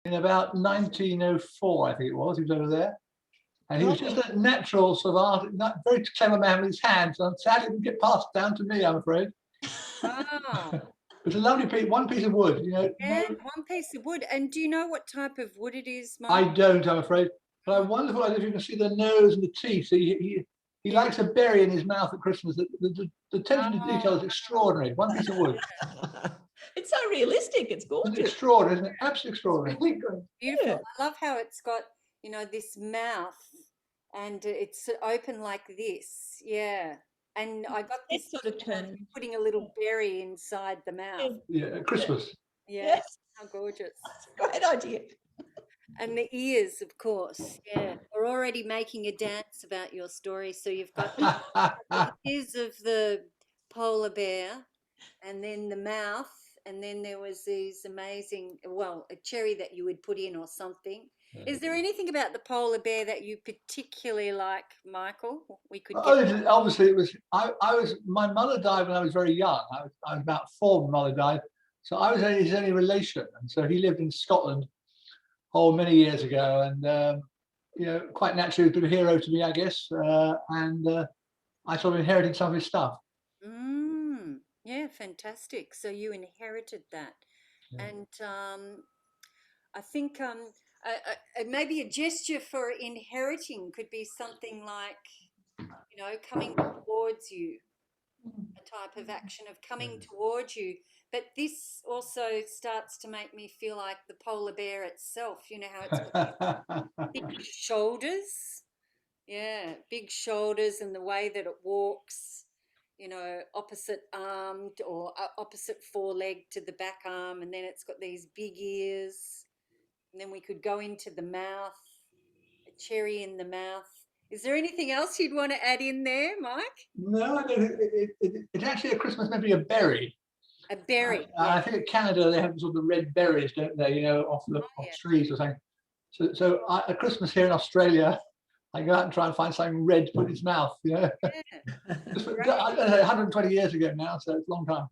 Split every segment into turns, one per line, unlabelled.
in about 1904, I think it was. He was over there. And he was just a natural sort of art, very clever man with his hands. And sadly, it didn't get passed down to me, I'm afraid.
Wow.
It's a lovely piece, one piece of wood, you know.
Yeah, one piece of wood. And do you know what type of wood it is,
I
Mike?
don't, I'm afraid. But I'm wonderful if you can see the nose and the teeth. So he
Yeah.
likes a berry in his mouth at Christmas. The attention to detail is
Oh,
extraordinary. One piece of wood.
It's so realistic. It's
It's
gorgeous.
extraordinary, isn't it? Absolutely extraordinary.
Really good.
beautiful.
Yeah.
I love how it's got, this mouth and it's open like this. Yeah. And I got this
It's sort of turning.
putting a little berry inside the mouth.
Yeah, at Christmas.
Yeah.
Yes,
How gorgeous.
great idea.
And the ears, of course. Yeah. We're already making a dance about your story. So you've got the ears of the polar bear and then the mouth. And then there was these amazing, well, a cherry that you would put in or something. Is there anything about the polar bear that you particularly like, Michael? We could get
Obviously, it was. My mother died when I was very young. I was about 4 when mother died, so I was his only relation, and so he lived in Scotland, many years ago, and quite naturally, he was a bit of a hero to me, I guess, and I sort of inherited some of his stuff.
Yeah, fantastic. So you inherited that.
Yeah.
And I think maybe a gesture for inheriting could be something like, coming towards you, a type of action of coming towards you. But this also starts to make me feel like the polar bear itself, how it's got big shoulders. Yeah, big shoulders and the way that it walks, opposite armed or opposite foreleg to the back arm. And then it's got these big ears. And then we could go into the mouth, a cherry in the mouth. Is there anything else you'd want to add in there, Mike?
No, it's actually a Christmas memory, a berry.
A berry.
I think in Canada they have sort of red berries, don't they? Off trees or something. So at Christmas here in Australia, I go out and try and find something red to put in his mouth.
Yeah.
I don't know, 120 years ago now, so it's a long time.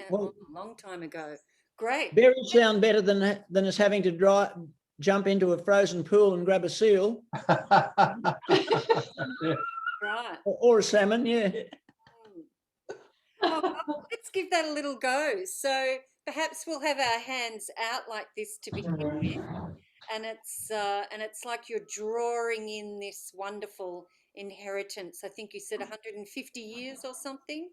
Well, a long time ago. Great.
Berries sound better than us having to jump into a frozen pool and grab a seal.
Yeah.
Right.
Or a salmon, yeah.
Well, let's give that a little go. So perhaps we'll have our hands out like this to begin with, and it's like you're drawing in this wonderful inheritance. I think you said 150 years or something.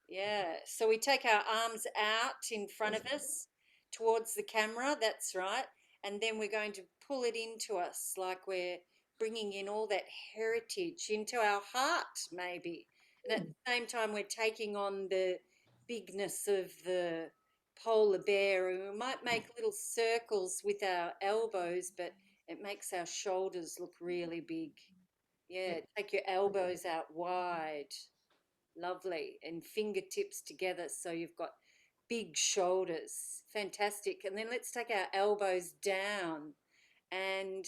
Yeah. So we take our arms out in front of us towards the camera. That's right. And then we're going to pull it into us like we're bringing in all that heritage into our heart, maybe. And at the same time, we're taking on the bigness of the polar bear. And we might make little circles with our elbows, but it makes our shoulders look really big. Yeah, take your elbows out wide. Lovely. And fingertips together so you've got big shoulders. Fantastic. And then let's take our elbows down and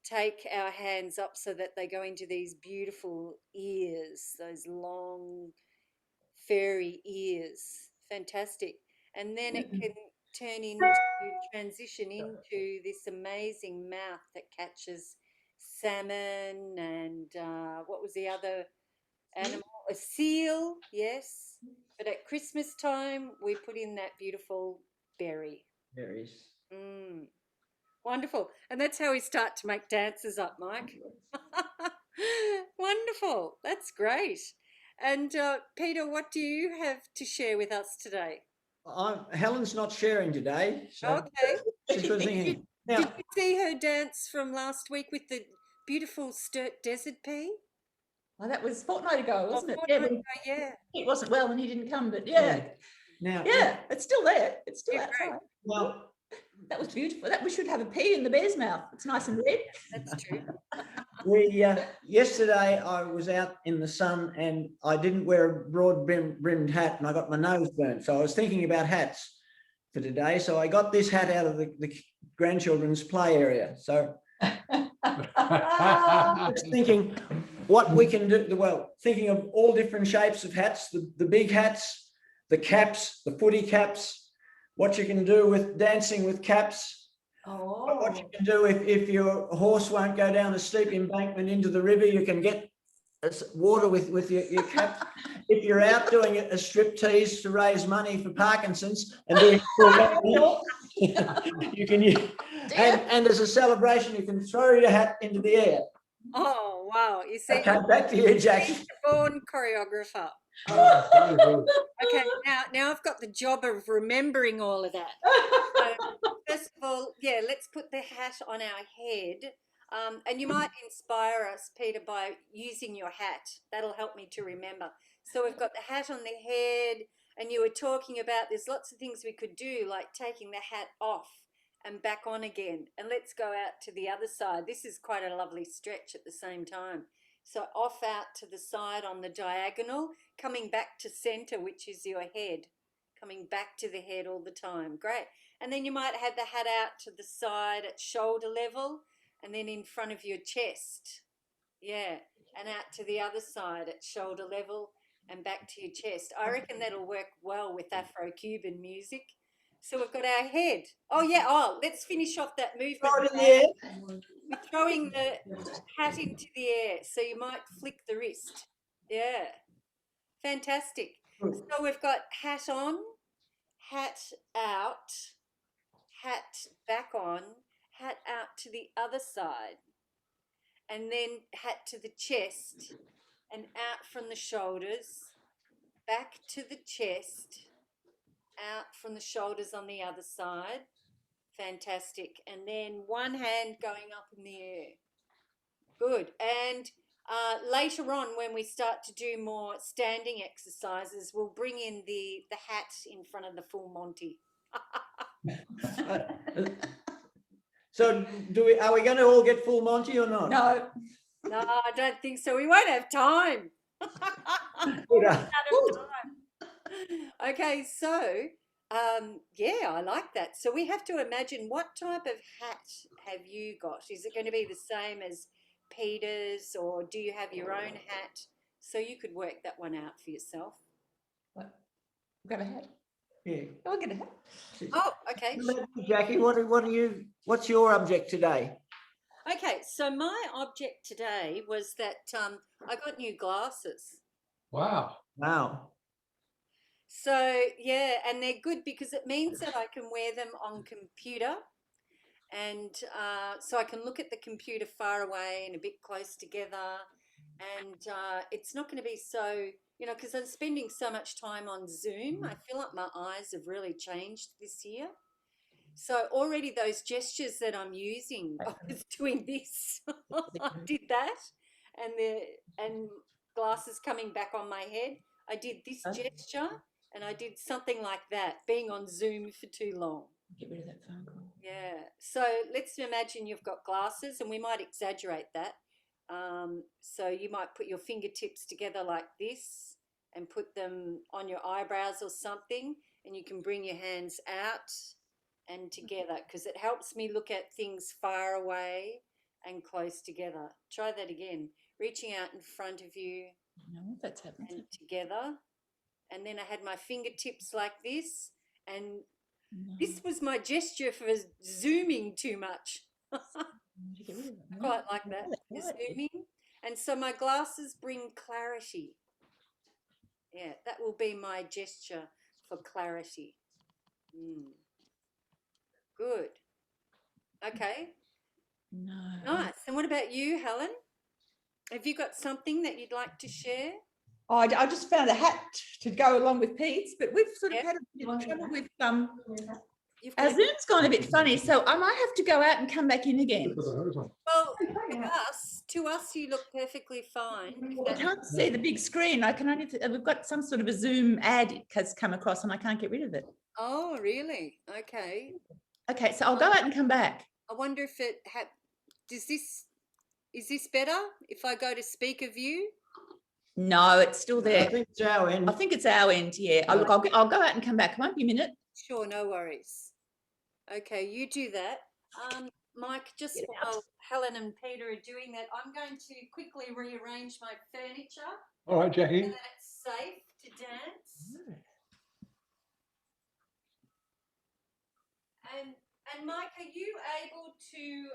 take our hands up so that they go into these beautiful ears, those long, furry ears. Fantastic. And then it can transition into this amazing mouth that catches salmon and what was the other animal? A seal, yes. But at Christmas time, we put in that beautiful berry.
Berries.
Wonderful. And that's how we start to make dances up, Mike. Wonderful. That's great. And Peter, what do you have to share with us today?
Helen's not sharing today. So
okay.
She's thinking.
Did you see her dance from last week with the beautiful Sturt Desert Pea?
Well, that was a fortnight ago, wasn't it?
Yeah.
It wasn't well and he didn't come, but yeah.
Now,
it's still there. It's still outside.
Great.
Well, that was beautiful. We should have a pea in the bear's mouth. It's nice and red.
That's true.
Yesterday I was out in the sun and I didn't wear a broad brimmed hat and I got my nose burnt. So I was thinking about hats for today. So I got this hat out of the grandchildren's play area. So I was thinking what we can do. Well, thinking of all different shapes of hats, the big hats, the caps, the footy caps, what you can do with dancing with caps. What you can do if your horse won't go down a steep embankment into the river, you can get water with your cap. If you're out doing a strip tease to raise money for Parkinson's and doing you can use, and as a celebration, you can throw your hat into the air.
Oh, wow. You see,
Okay, back to you, Jackie.
born choreographer.
Oh, very good.
Okay, now I've got the job of remembering all of that. So, first of all, yeah, let's put the hat on our head. And you might inspire us, Peter, by using your hat. That'll help me to remember. So we've got the hat on the head, and you were talking about there's lots of things we could do, like taking the hat off and back on again. And let's go out to the other side. This is quite a lovely stretch at the same time. So off out to the side on the diagonal, coming back to center, which is your head, coming back to the head all the time. Great. And then you might have the hat out to the side at shoulder level and then in front of your chest. Yeah. And out to the other side at shoulder level and back to your chest. I reckon that'll work well with Afro-Cuban music. So we've got our head. Oh, yeah. Oh, let's finish off that movement.
Right in the air.
We're throwing the hat into the air, so you might flick the wrist. Yeah. Fantastic. So we've got hat on, hat out, hat back on, hat out to the other side, and then hat to the chest and out from the shoulders, back to the chest, out from the shoulders on the other side. Fantastic. And then one hand going up in the air. Good. And later on, when we start to do more standing exercises, we'll bring in the hat in front of the full Monty.
So are we going to all get full Monty or not?
No.
No, I don't think so. We won't have time. Okay, so yeah, I like that. So we have to imagine, what type of hat have you got? Is it going to be the same as Peter's, or do you have your own hat? So you could work that one out for yourself.
Grab a hat.
Yeah.
I'll get a hat.
Oh, okay.
Jackie, what's your object today?
Okay, so my object today was that I got new glasses.
Wow.
Wow.
So yeah, and they're good because it means that I can wear them on computer, and so I can look at the computer far away and a bit close together, and it's not going to be so, you know, because I'm spending so much time on Zoom. I feel like my eyes have really changed this year. So already those gestures that I'm using, I was doing this, I did that, and glasses coming back on my head, I did this gesture, and I did something like that, being on Zoom for too long.
Get rid of that phone call.
Yeah. So let's imagine you've got glasses, and we might exaggerate that. So you might put your fingertips together like this and put them on your eyebrows or something, and you can bring your hands out and together, because it helps me look at things far away and close together. Try that again. Reaching out in front of you
No, that's happening.
and together. And then I had my fingertips like this, and this was my gesture for zooming too much. Quite like that, zooming. And so my glasses bring clarity. Yeah, that will be my gesture for clarity. Good. Okay.
No.
Nice. And what about you, Helen? Have you got something that you'd like to share?
Oh, I just found a hat to go along with Pete's, but we've sort of
Yeah.
had a bit of trouble with
You've
our
got
Zoom's gone a bit funny, so I might have to go out and come back in again.
well, to us, you look perfectly fine. If
I
that-
can't see the big screen. I can only we've got some sort of a Zoom ad has come across, and I can't get rid of it.
Oh, really? Okay.
Okay, so I'll go out and come back.
I wonder if it is this better if I go to speaker view?
No, it's still
I
there.
think it's our end.
I think it's our end. Yeah. Oh, look, I'll go out and come back. It won't be a minute.
Sure, no worries. Okay, you do that. Mike, just
Get out.
while Helen and Peter are doing that, I'm going to quickly rearrange my furniture
All right,
so
Jackie.
that it's safe to dance. And And Mike, are you able to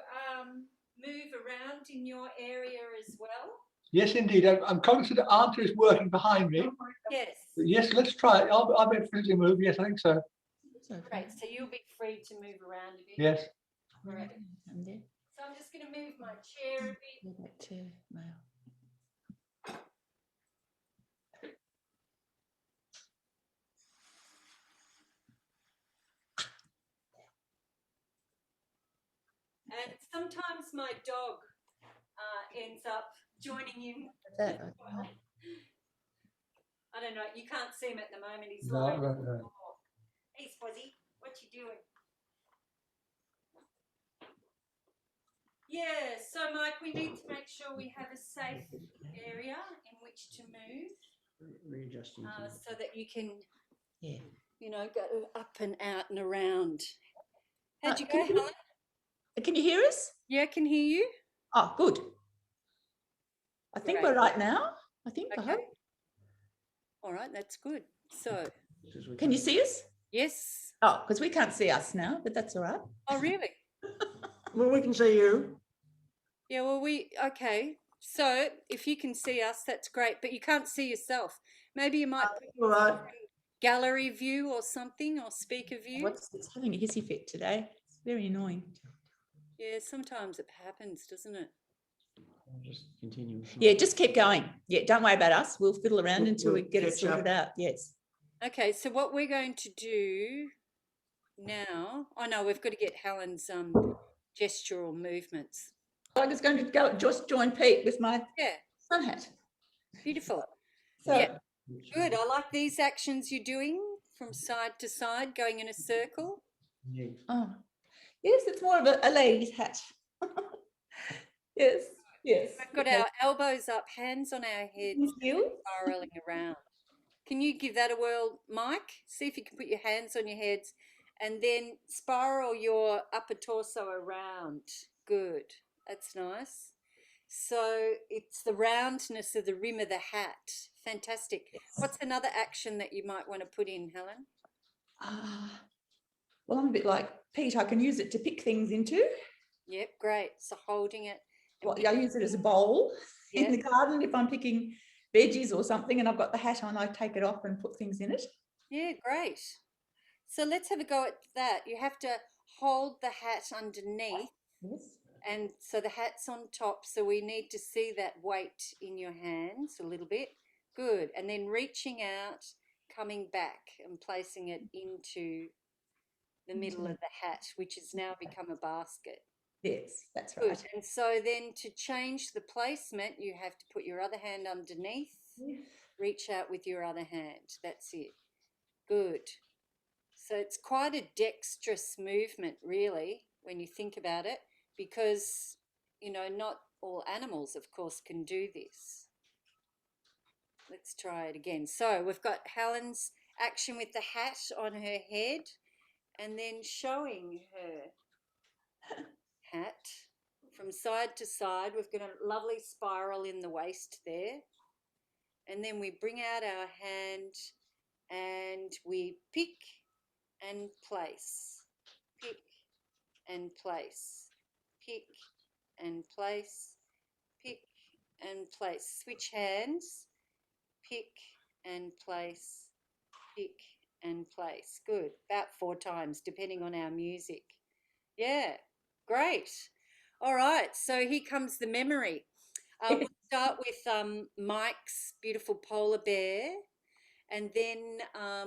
move around in your area as well?
Yes, indeed. I'm conscious that Auntie is working behind me.
Yes.
But yes, let's try it. I'll be able to physically move. Yes, I think so.
Great. So you'll be free to move around a bit.
Yes.
Great. So I'm just going to move my chair a bit. And sometimes my dog ends up joining in. I don't know. You can't see him at the moment. He's lying on the floor. Hey, Spozzy, what you doing? Yeah. So, Mike, we need to make sure we have a safe area in which to move.
Readjusting.
So that you can,
Yeah.
you know, go up and out and around. How'd you go,
Can you-
Helen?
Can you hear us?
Yeah, I can hear you.
Oh, good. I think
Great.
we're right now. I think. I
Okay.
hope.
All right, that's good. So,
Can you see us?
yes.
Oh, because we can't see us now, but that's all right.
Oh, really?
Well, we can see you.
Yeah, well, okay. So, if you can see us, that's great, but you can't see yourself. Maybe you might put
All right.
gallery view or something, or speaker view.
It's having a hissy fit today. It's very annoying.
Yeah, sometimes it happens, doesn't it?
Just continue.
Yeah, just keep going. Yeah, don't worry about us. We'll fiddle around until we
We'll
get it
catch up.
sorted out. Yes.
Okay, so what we're going to do now, oh no, we've got to get Helen's gestural movements.
I was going to go just join Pete with my
Yeah,
sun hat.
beautiful.
So
Yeah. Good. I like these actions you're doing from side to side, going in a circle.
oh, yes, it's more of a lady's hat. Yes, yes.
We've got our elbows up, hands on our heads,
Thank you.
spiraling around. Can you give that a whirl, Mike? See if you can put your hands on your heads and then spiral your upper torso around. Good. That's nice. So it's the roundness of the rim of the hat. Fantastic.
Yes.
What's another action that you might want to put in, Helen?
Well, I'm a bit like Pete. I can use it to pick things into.
Yep, great. So holding it.
Well, I use it as a bowl
Yeah.
in the garden if I'm picking veggies or something and I've got the hat on, I take it off and put things in it.
Yeah, great. So let's have a go at that. You have to hold the hat underneath,
Yes.
and so the hat's on top, so we need to see that weight in your hands a little bit. Good. And then reaching out, coming back and placing it into the middle of the hat, which has now become a basket.
Yes, that's
Good.
right.
And so then to change the placement, you have to put your other hand underneath, reach out with your other hand. That's it. Good. So it's quite a dexterous movement, really, when you think about it, because, you know, not all animals, of course, can do this. Let's try it again. So we've got Helen's action with the hat on her head and then showing her hat from side to side. We've got a lovely spiral in the waist there. And then we bring out our hand and we pick and place, pick and place, pick and place, pick and place. Switch hands, pick and place, pick and place. Good. About 4 times, depending on our music. Yeah, great. All right, so here comes the memory. We'll start with Mike's beautiful polar bear, and then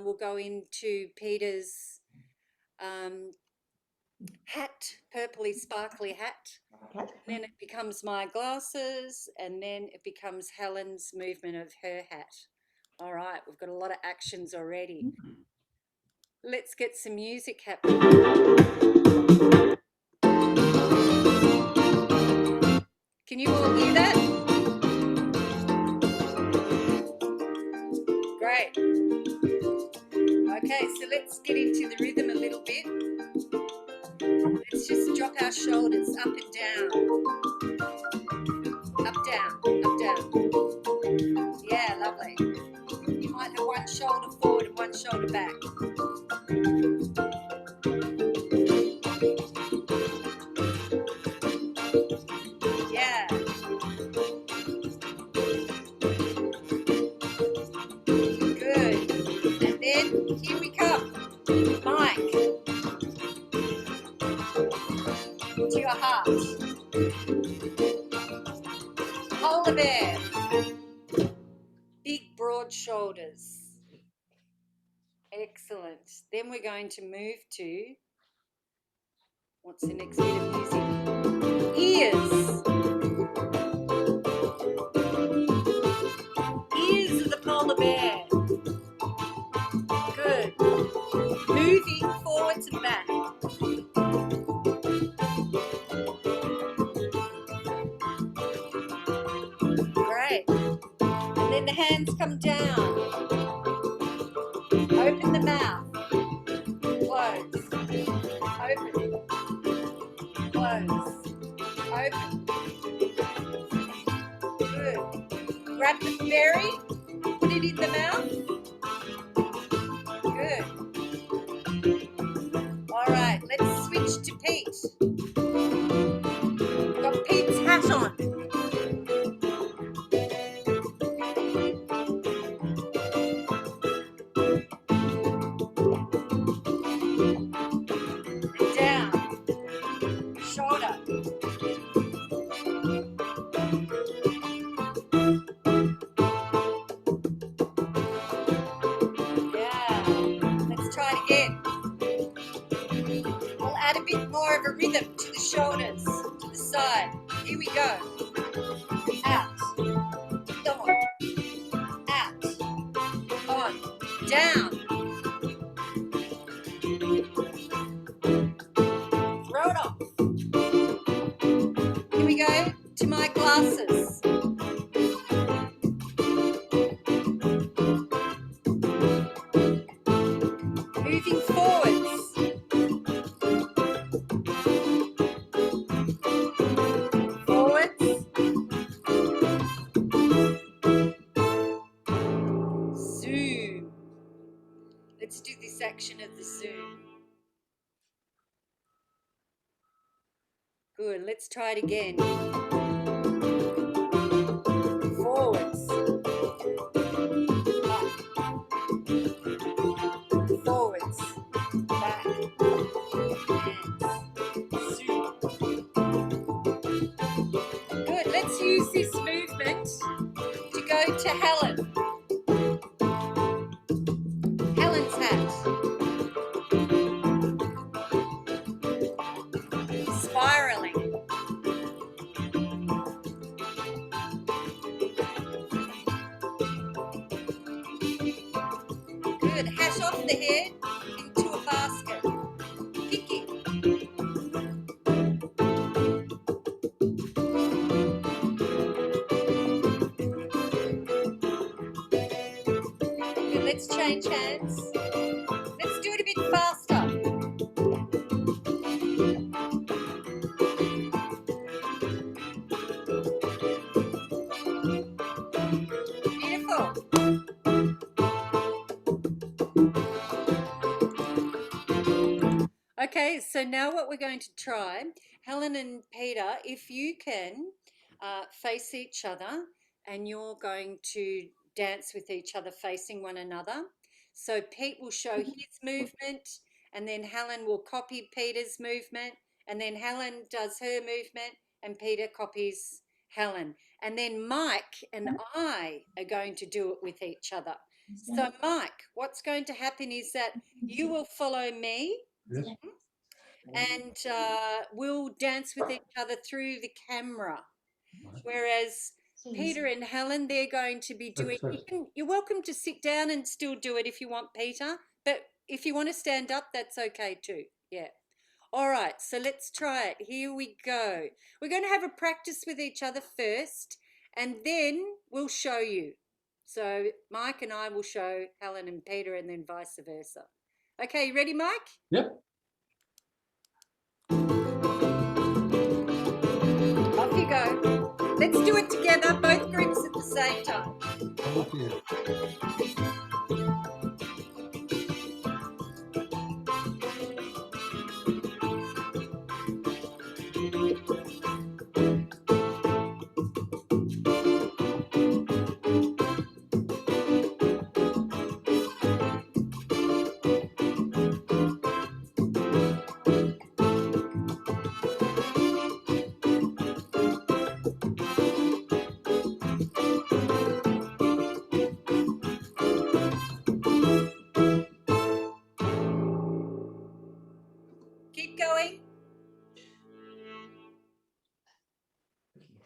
we'll go into Peter's hat, purpley sparkly hat. And then it becomes my glasses, and then it becomes Helen's movement of her hat. All right, we've got a lot of actions already. Let's get some music happening. Can you all hear that? Great. Okay, so let's get into the rhythm a little bit. Let's just drop our shoulders up and down. Up, down, up, down. Yeah, lovely. You might have one shoulder forward and one shoulder back. Yeah. Good. And then here we come. Mike. To your heart. Polar bear. Big broad shoulders. Excellent. Then we're going to move to, what's the next bit of music? Ears. Ears of the polar bear. Good. Moving forwards and back. Great. And then the hands come down. Open the mouth. Close. Open. Close. Open. Good. Grab the berry. Put it in the mouth. Good. All right, let's switch to Pete. Got Pete's hat on. Down. Shoulder. Yeah. Let's try it again. We'll add a bit more of a rhythm to the shoulders, to the side. Here we go. Out. On. Out. On. Down. Throw it off. Here we go to my glasses. Moving forwards. Forwards. Zoom. Let's do this action of the zoom. Good, let's try it again. Forwards. Back. Forwards. Back. Hands. Zoom. Good, let's use this movement to go to Helen. Helen's hat. Spiraling. Good. Hat off the head into a basket. Picking. Good. Let's change hands. Let's do it a bit faster. Beautiful. Okay, so now what we're going to try, Helen and Peter, if you can face each other and you're going to dance with each other facing one another. So Pete will show his movement and then Helen will copy Peter's movement and then Helen does her movement and Peter copies Helen. And then Mike and I are going to do it with each other. So Mike, what's going to happen is that you will follow me.
Yes.
And we'll dance with each other through the camera. Whereas Peter and Helen, they're going to be doing, you're welcome to sit down and still do it if you want, Peter. But if you want to stand up, that's okay too. Yeah. All right, so let's try it. Here we go. We're going to have a practice with each other first, and then we'll show you. So Mike and I will show Helen and Peter, and then vice versa. Okay, you ready, Mike?
Yep.
Off you go. Let's do it together, both groups at the same time.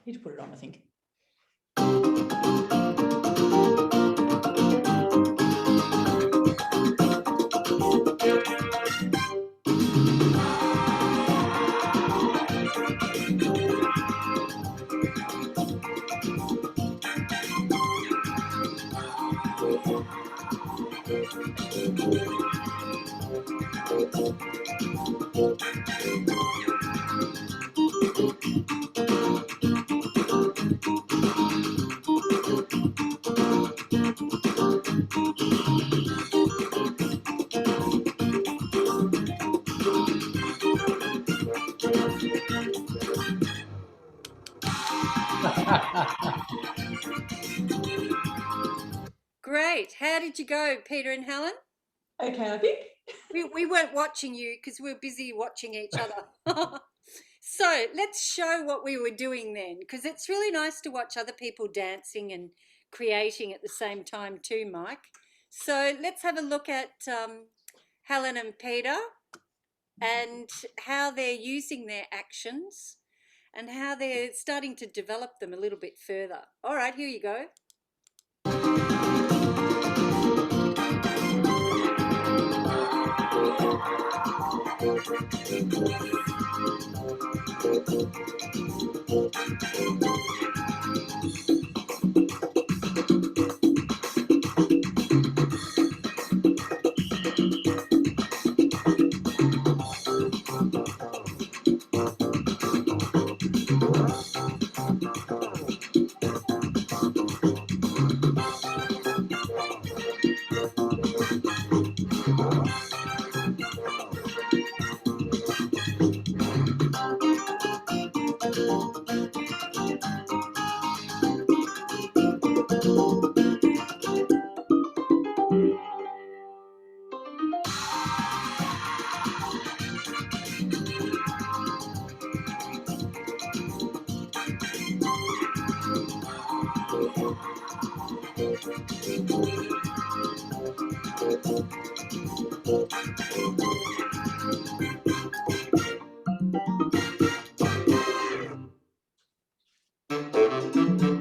need to put it on, I think.
Great. How did you go, Peter and Helen?
Okay, I think.
We weren't watching you because we were busy watching each other. So let's show what we were doing then, because it's really nice to watch other people dancing and creating at the same time too, Mike. So let's have a look at Helen and Peter and how they're using their actions and how they're starting to develop them a little bit further. All right, here you go.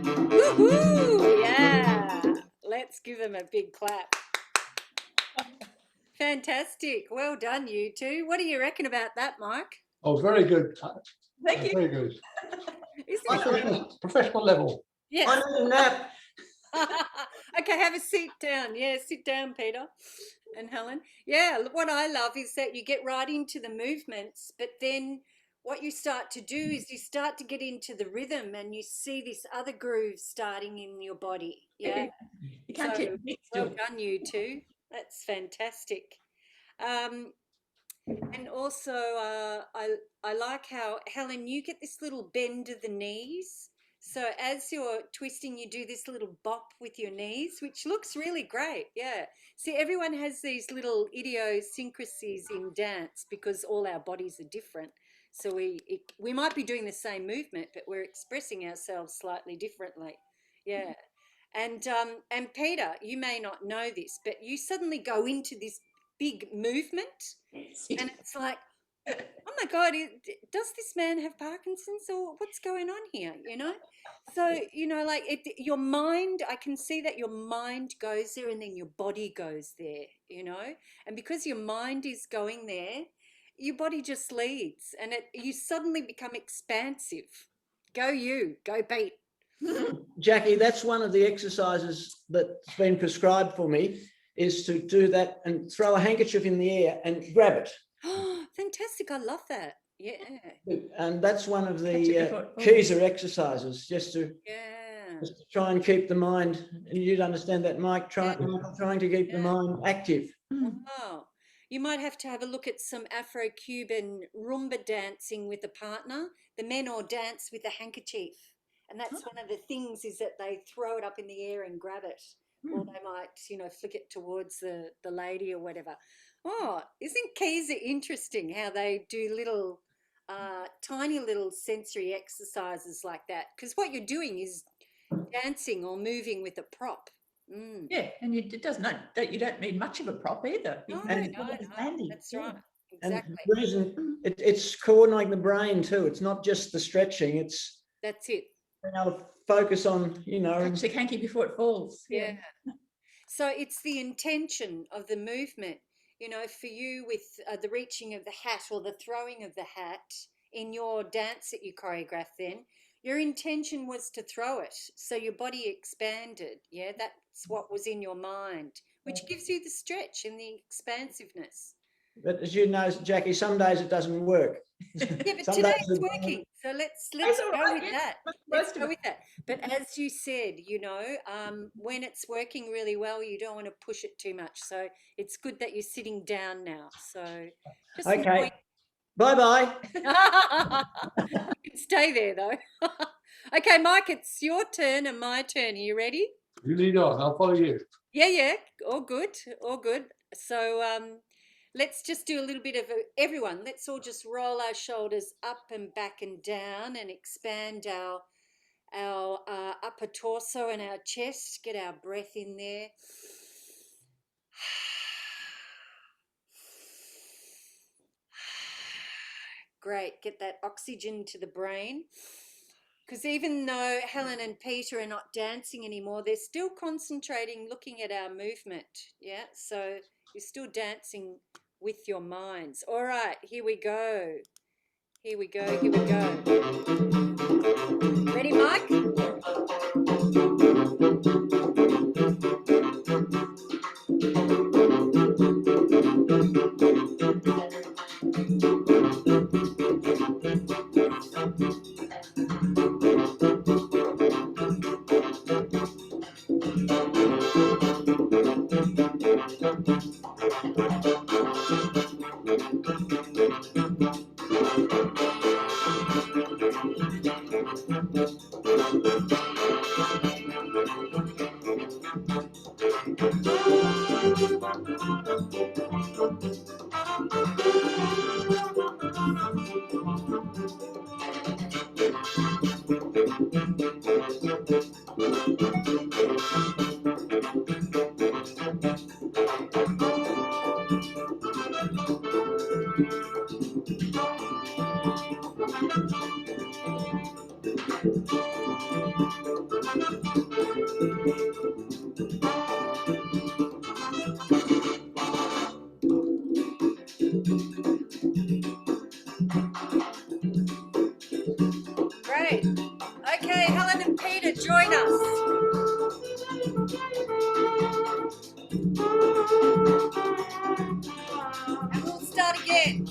Woohoo! Yeah. Let's give them a big clap. Fantastic. Well done, you two. What do you reckon about that, Mike?
Oh, very good.
Thank you.
Very good.
Isn't it?
Professional level.
Yes.
I need a nap.
Okay, have a seat down. Yeah, sit down, Peter and Helen. Yeah, what I love is that you get right into the movements, but then what you start to do is you start to get into the rhythm and you see this other groove starting in your body. Yeah.
You can't
So,
keep mixed
well
to it.
done, you two. That's fantastic. And also, I like how, Helen, you get this little bend of the knees. So as you're twisting, you do this little bop with your knees, which looks really great. Yeah. See, everyone has these little idiosyncrasies in dance because all our bodies are different. So we might be doing the same movement, but we're expressing ourselves slightly differently. Yeah. And Peter, you may not know this, but you suddenly go into this big movement and it's like, oh my God, does this man have Parkinson's or what's going on here, you know? So, you know, like your mind, I can see that your mind goes there and then your body goes there, you know? And because your mind is going there, your body just leads and you suddenly become expansive. Go you, go Pete.
Jackie, that's one of the exercises that's been prescribed for me, is to do that and throw a handkerchief in the air and grab it.
Oh, fantastic. I love that. Yeah.
And that's one of
Catch it
the
before-
keys or exercises, just to
Yeah.
try and keep the mind, and you'd understand that, Mike, trying to keep the mind active.
Wow. You might have to have a look at some Afro-Cuban rumba dancing with a partner. The men all dance with a handkerchief. And that's one of the things, is that they throw it up in the air and grab it. Or they might, you know, flick it towards the lady or whatever. Oh, isn't keys interesting how they do little, tiny little sensory exercises like that? Because what you're doing is dancing or moving with a prop. Mm.
Yeah, and it does not, you don't need much of a prop either. You
No,
can
And-
just do it
no,
handy.
that's right.
And
Exactly.
the reason it's coordinating the brain too. It's not just the stretching.
That's it.
being able to focus on,
Catch the hanky before it falls.
Yeah. So it's the intention of the movement, you know, for you with the reaching of the hat or the throwing of the hat in your dance that you choreographed then, your intention was to throw it. So your body expanded. Yeah, that's what was in your mind, which gives you the stretch and the expansive-ness.
But as you know, Jackie, some days it doesn't work.
Yeah, but
Some
today
days
it's
it-
working. So let's
all
go
right,
with
yeah.
that.
Most
Let's
of
go
it.
with that. But as you said, you know, when it's working really well, you don't want to push it too much. So it's good that you're sitting down now. So just
Okay. Bye-bye.
you can stay there though. Okay, Mike, it's your turn and my turn. Are you ready?
You lead on. I'll follow you.
Yeah, all good, all good. So let's just do a little bit of everyone. Let's all just roll our shoulders up and back and down and expand our upper torso and our chest. Get our breath in there. Great. Get that oxygen to the brain. Because even though Helen and Peter are not dancing anymore, they're still concentrating, looking at our movement. Yeah, so you're still dancing with your minds. All right, here we go. Here we go, here we go. Ready, Mike? Great. Okay, Helen and Peter, join us. And we'll start again.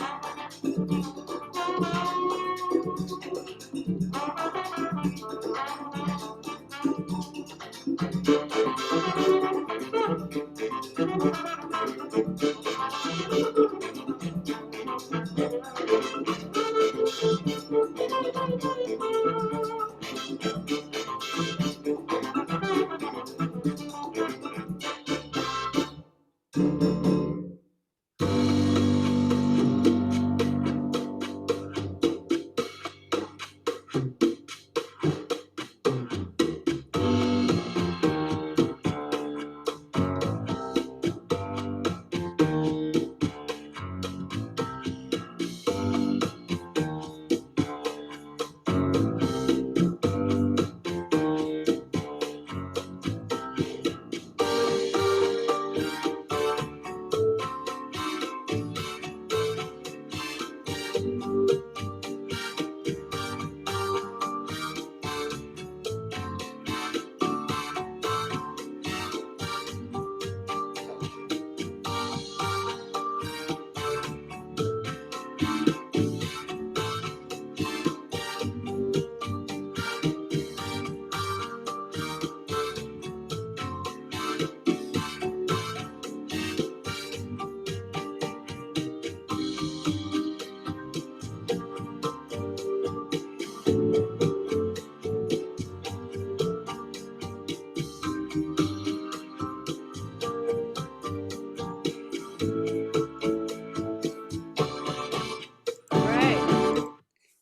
Great.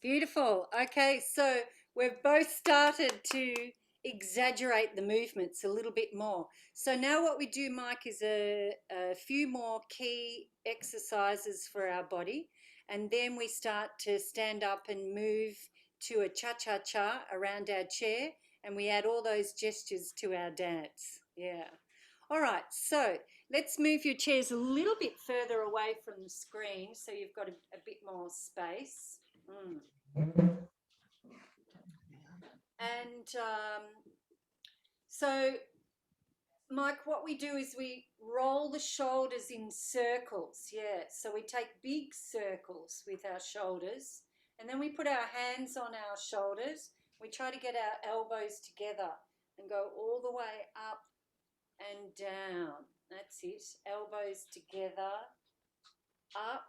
Beautiful. Okay, so we've both started to exaggerate the movements a little bit more. So now what we do, Mike, is a few more key exercises for our body, and then we start to stand up and move to a cha-cha-cha around our chair, and we add all those gestures to our dance. Yeah. All right, so let's move your chairs a little bit further away from the screen so you've got a bit more space. And so, Mike, what we do is we roll the shoulders in circles. Yeah, so we take big circles with our shoulders, and then we put our hands on our shoulders. We try to get our elbows together and go all the way up and down. That's it. Elbows together, up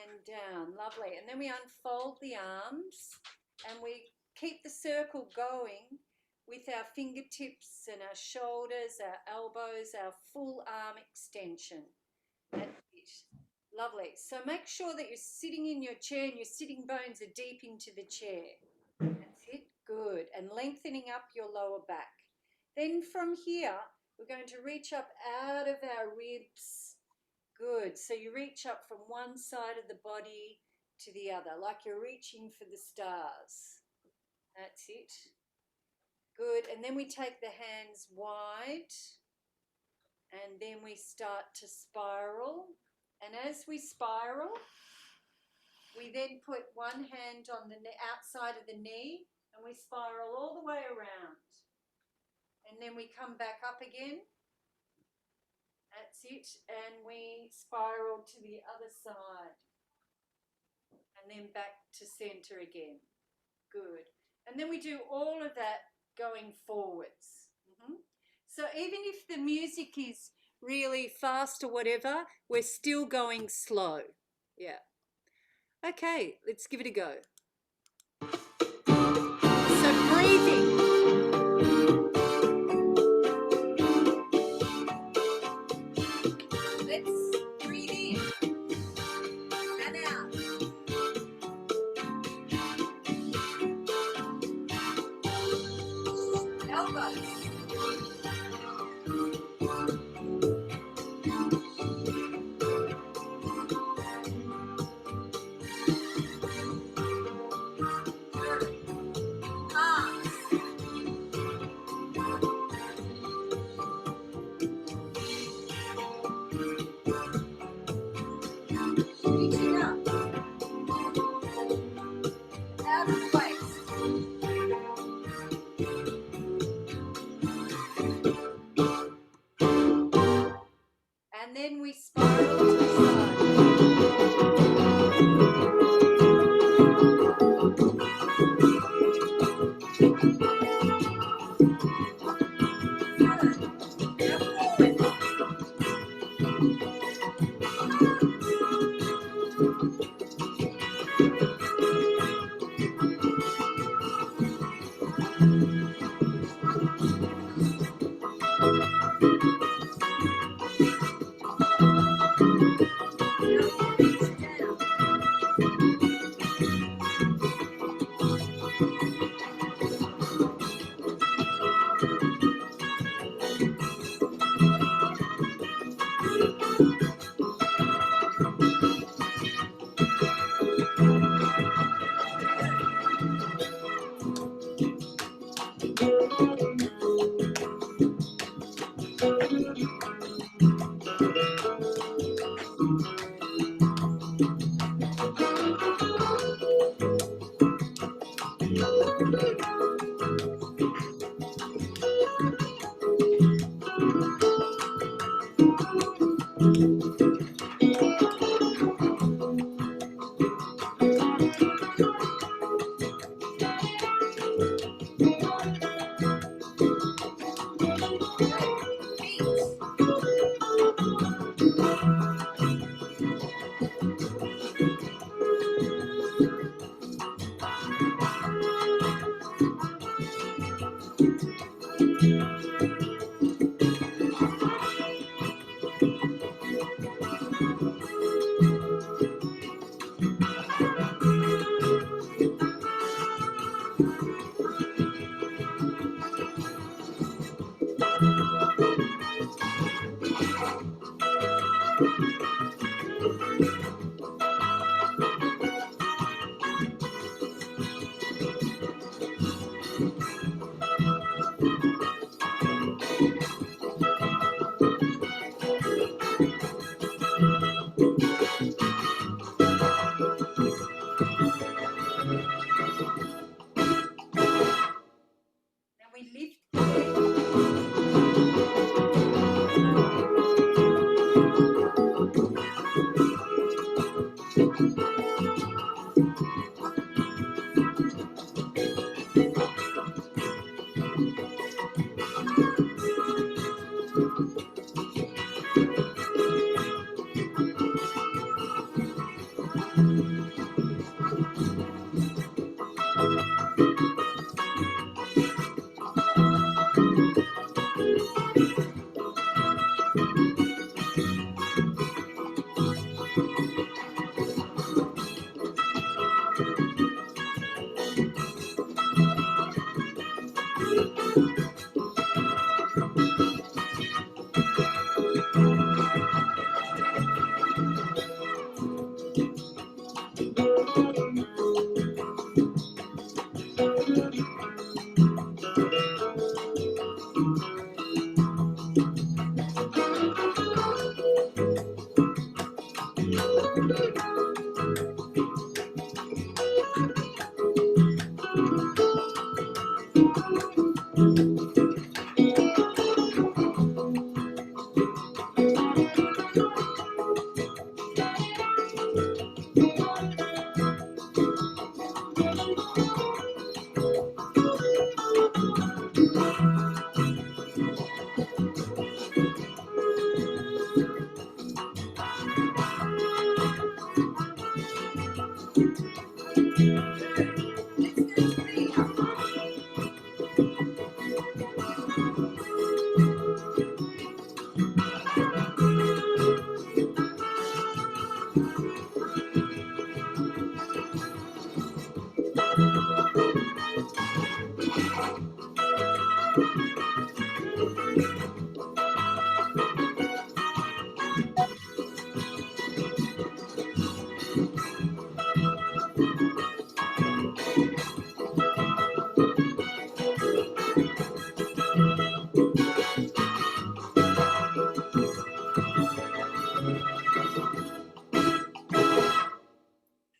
and down. Lovely. And then we unfold the arms and we keep the circle going with our fingertips and our shoulders, our elbows, our full arm extension. That's it. Lovely. So make sure that you're sitting in your chair and your sitting bones are deep into the chair. That's it. Good. And lengthening up your lower back. Then from here, we're going to reach up out of our ribs. Good. So you reach up from one side of the body to the other, like you're reaching for the stars. That's it. Good. And then we take the hands wide, and then we start to spiral. And as we spiral, we then put one hand on the outside of the knee, and we spiral all the way around. And then we come back up again. That's it. And we spiral to the other side. And then back to center again. Good. And then we do all of that going forwards. So even if the music is really fast or whatever, we're still going slow. Yeah. Okay, let's give it a go. So breathing. Let's breathe in and out. Elbows. Reaching up, out of the waist. And then we spiral to the side.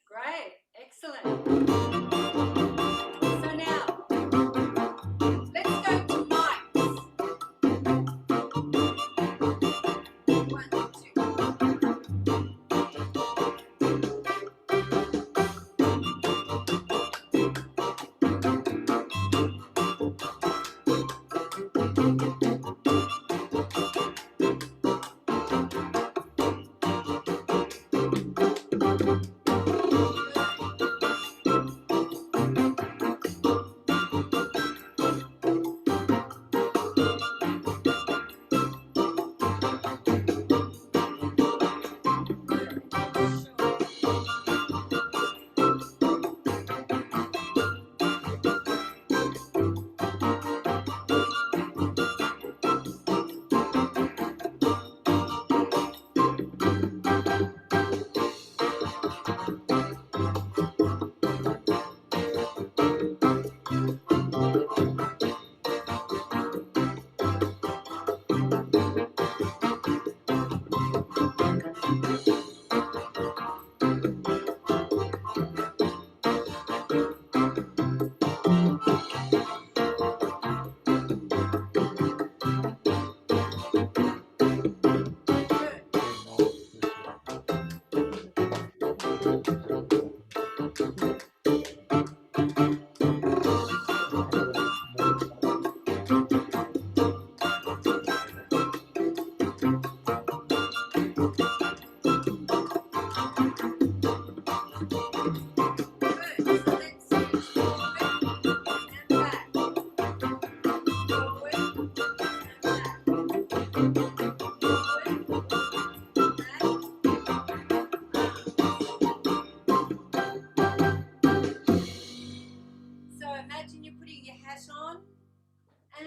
Great, excellent. So now, let's go to mics. 1, 2.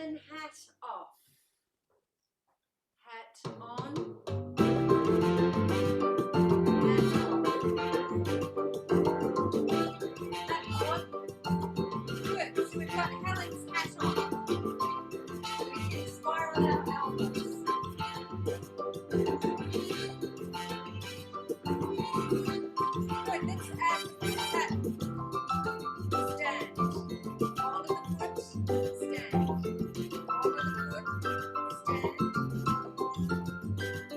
and hat off. Hat on. Hat off. Hat on. Good. So we've got Helen's hat on. We can spiral our elbows. Good. Let's add that. Stand. Hold of the foot. Stand. Hold of the foot. Stand.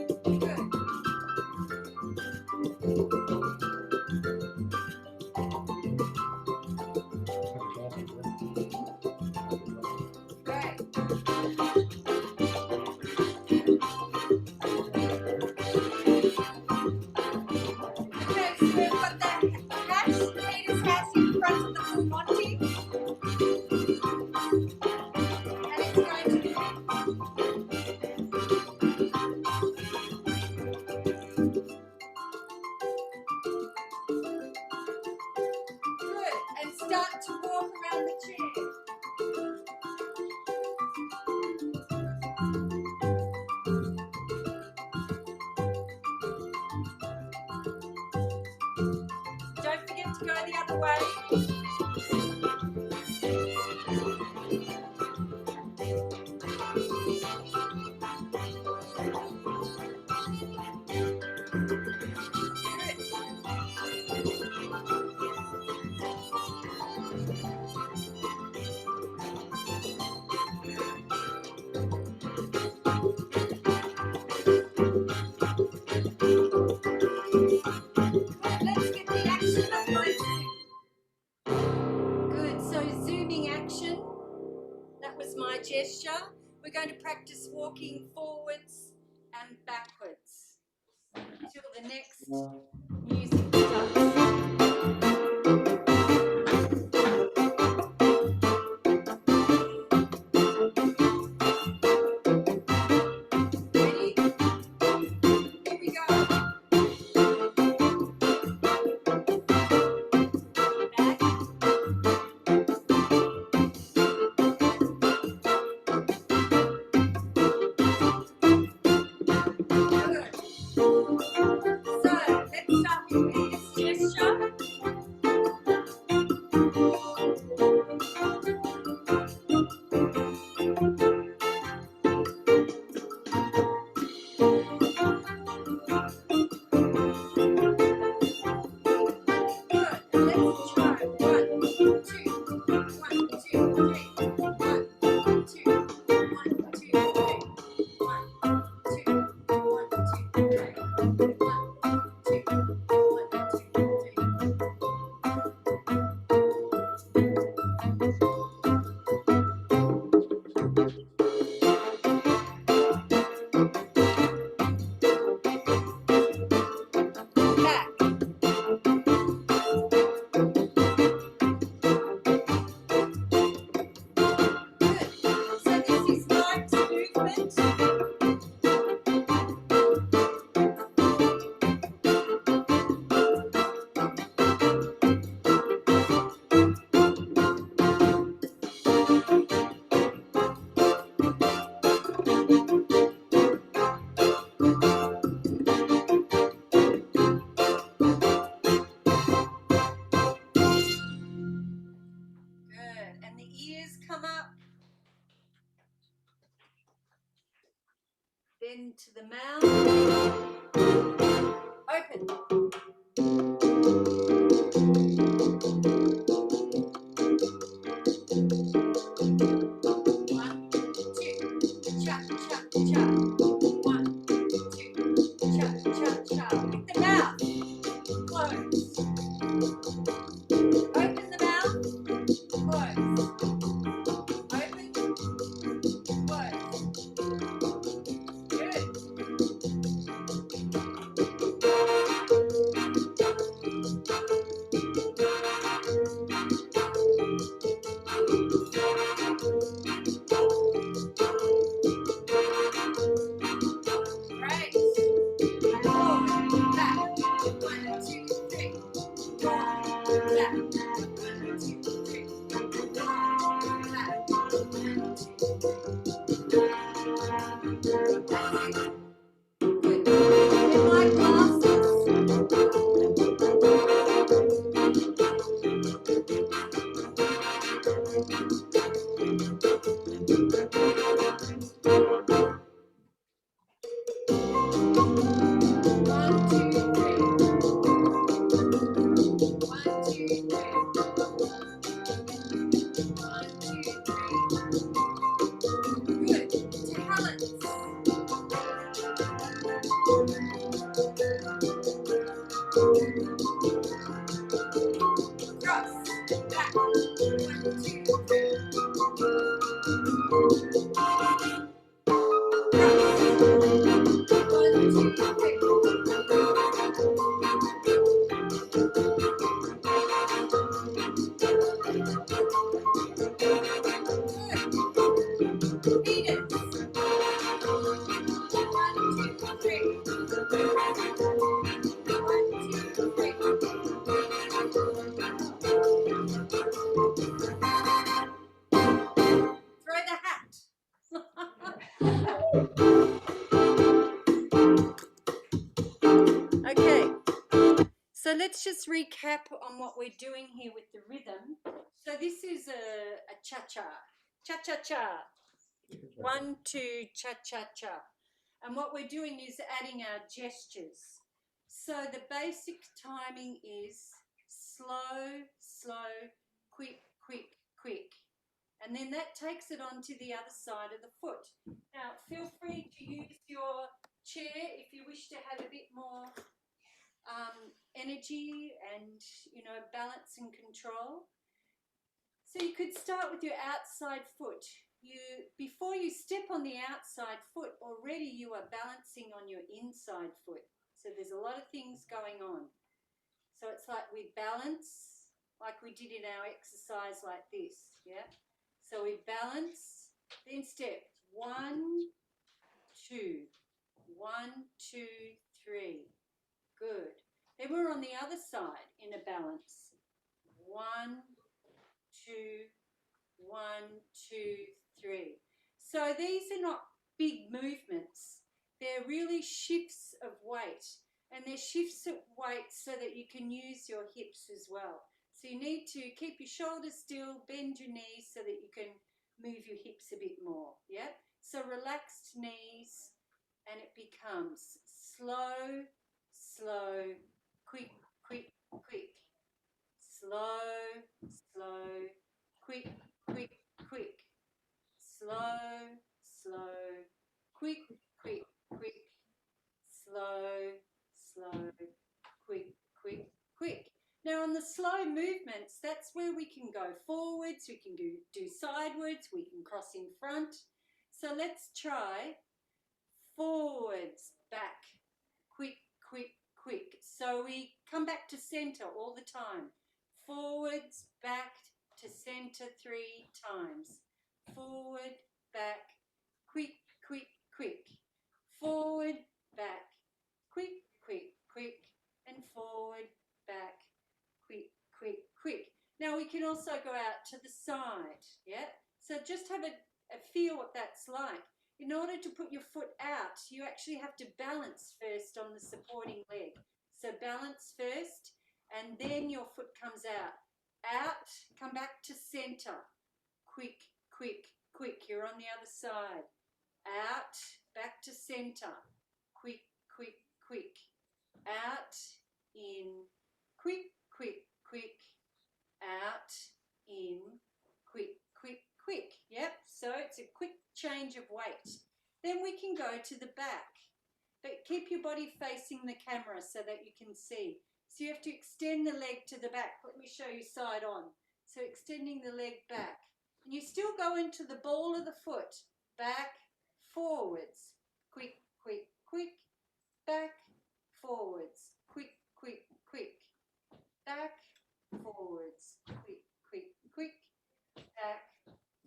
away. Let's get the action up, guys. Good. So zooming action. That was my gesture. We're going to practice walking forwards and backwards till the next music starts. Ready? Here we go. Back. Good. So let's start with Peter's gesture. Good. Let's try 1, 2, 1, 2, 3. 1, 2, 1, 2, 3. 1, 2, 1, 2, 3. 1, 2, 1, 2, 3. Back. Good. So this is light movement. Good. And the ears come up. Then to the mouth. Open. One, two, cha, cha, cha. 1, 2, cha, cha, cha. With the mouth closed. Open the mouth. Close. Open. Close. Good. let's just recap on what we're doing here with the rhythm. So this is a cha-cha, cha-cha-cha. 1, 2, cha-cha-cha. And what we're doing is adding our gestures. So the basic timing is slow, slow, quick, quick, quick. And then that takes it on to the other side of the foot. Now, feel free to use your chair if you wish to have a bit more energy and, you know, balance and control. So you could start with your outside foot. Before you step on the outside foot, already you are balancing on your inside foot. So there's a lot of things going on. So it's like we balance, like we did in our exercise like this, yeah? So we balance, then step 1, 2, 1, 2, 3. Good. Then we're on the other side in a balance. 1, 2, 1, 2, 3. So these are not big movements. They're really shifts of weight. And they're shifts of weight so that you can use your hips as well. So you need to keep your shoulders still, bend your knees so that you can move your hips a bit more. Yeah? So relaxed knees, and it becomes slow, slow, quick, quick, quick. Slow, slow, quick, quick, quick. Slow, slow, quick, quick, quick. Slow, slow, quick, quick, quick. Now on the slow movements, that's where we can go forwards, we can do sidewards, we can cross in front. So let's try forwards, back, quick, quick, quick. So we come back to center all the time. Forwards, back to center 3 times. Forward, back, quick, quick, quick. Forward, back, quick, quick, quick, and forward, back, quick, quick, quick. Now we can also go out to the side, yeah? So just have a feel what that's like. In order to put your foot out, you actually have to balance first on the supporting leg. So balance first, and then your foot comes out. Out, come back to center. Quick, quick, quick. You're on the other side. Out, back to center. Quick, quick, quick. Out, in, quick, quick, quick. Out, in, quick, quick, quick. Yep, so it's a quick change of weight. Then we can go to the back, but keep your body facing the camera so that you can see. So you have to extend the leg to the back. Let me show you side on. So extending the leg back. And you still go into the ball of the foot. Back, forwards. Quick, quick, quick. Back, forwards. Quick, quick, quick. Back, forwards. Quick, quick, quick. Back,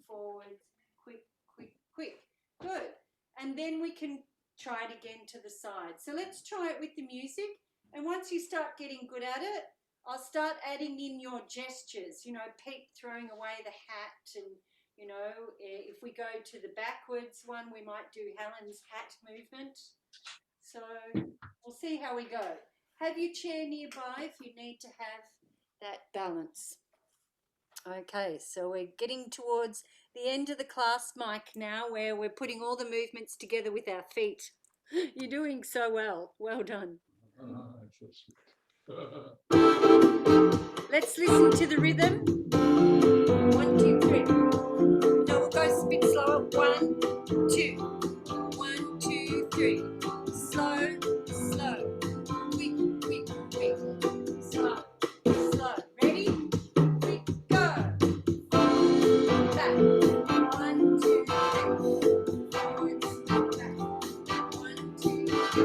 forwards. Quick, quick, quick. Good. And then we can try it again to the side. So let's try it with the music. And once you start getting good at it, I'll start adding in your gestures, you know, Pete throwing away the hat, and, you know, if we go to the backwards one, we might do Helen's hat movement. So we'll see how we go. Have your chair nearby if you need to have that balance. Okay, so we're getting towards the end of the class, Mike, now, where we're putting all the movements together with our feet. You're doing so well. Well done. Let's listen to the rhythm. 1, 2, 3. No, we'll go a bit slower. 1, 2. 1, 2, 3. Slow, slow. Quick, quick, quick. Slow, slow. Ready? Quick, go. Forward, back. 1, 2, 3. Forward, back. 1, 2, 3.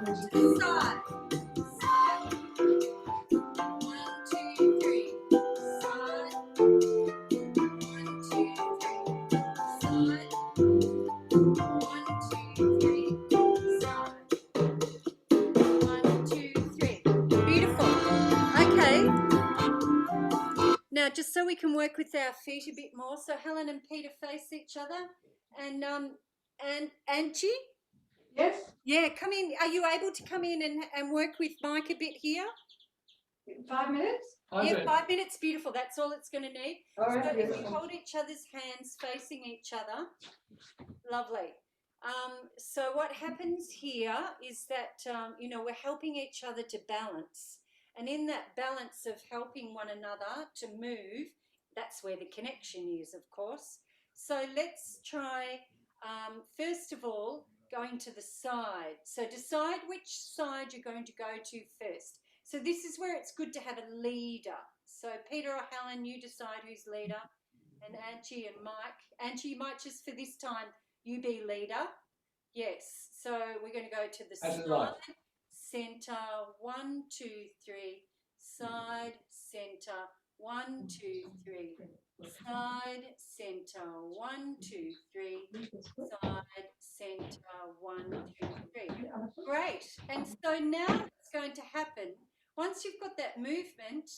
to the side. Side. 1, 2, 3. Side. 1, 2, 3. Side. 1, 2, 3. Side. 1, 2, 3. Beautiful. Okay. Now, just so we can work with our feet a bit more, so Helen and Peter face each other, and Angie,
Yes,
yeah, come in. Are you able to come in and work with Mike a bit here?
5 minutes.
Yeah, 5 minutes. Beautiful. That's all it's going to need.
All right.
So
yes.
if you hold each other's hands facing each other, lovely. So what happens here is that you know, we're helping each other to balance. And in that balance of helping one another to move, that's where the connection is, of course. So let's try, first of all, going to the side. So decide which side you're going to go to first. So this is where it's good to have a leader. So Peter or Helen, you decide who's leader, and Angie and Mike. Angie, you might just for this time, you be leader. Yes. So we're going to go to the side. Center, 1, 2, 3, side, center, 1, 2, 3, side, center, 1, 2, 3, side, center, 1, 2, 3. Great. And so now what's going to happen, once you've got that movement,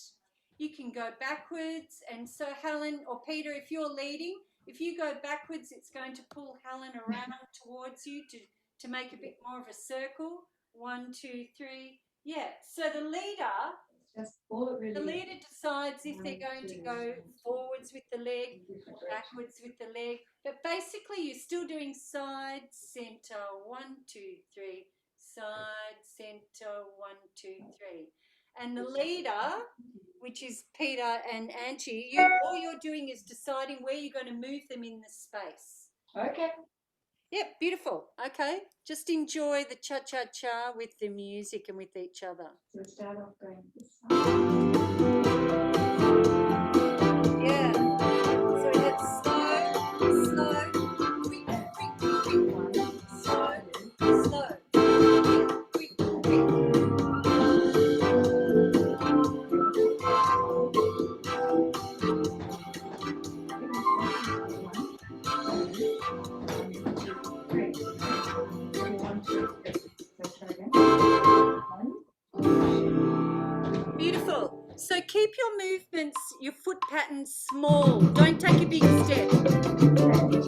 you can go backwards. And so Helen or Peter, if you're leading, if you go backwards, it's going to pull Helen around towards you to make a bit more of a circle. 1, 2, 3. Yeah. So the leader decides if they're going to go forwards with the leg, backwards with the leg. But basically, you're still doing side, center, 1, 2, 3. Side, center, 1, 2, 3. And the leader, which is Peter and Angie, all you're doing is deciding where you're going to move them in the space.
Okay.
Yep, beautiful. Okay, just enjoy the cha-cha-cha with the music and with each other.
So start off going this side.
Yeah. So it's slow, quick, quick, quick. Slow, quick, quick, quick. Beautiful. So keep your movements, your foot patterns small. Don't take a big step.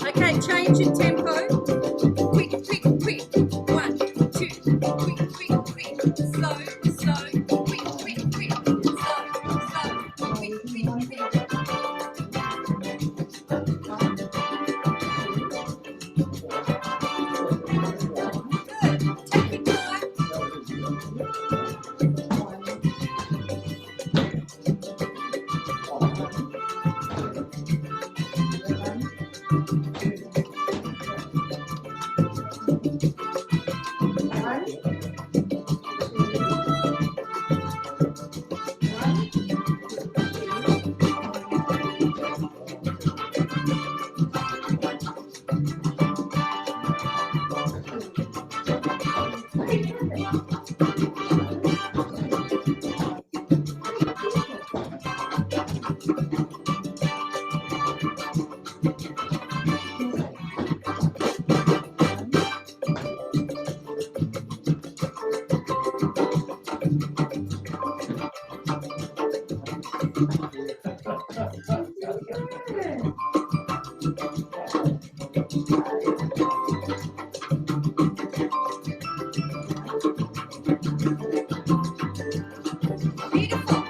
Okay, change your tempo. Quick, quick, quick. 1, 2, quick, quick, quick. Slow, slow, quick, quick, quick. Slow, slow, quick, quick, quick. Good. Take your time. Beautiful.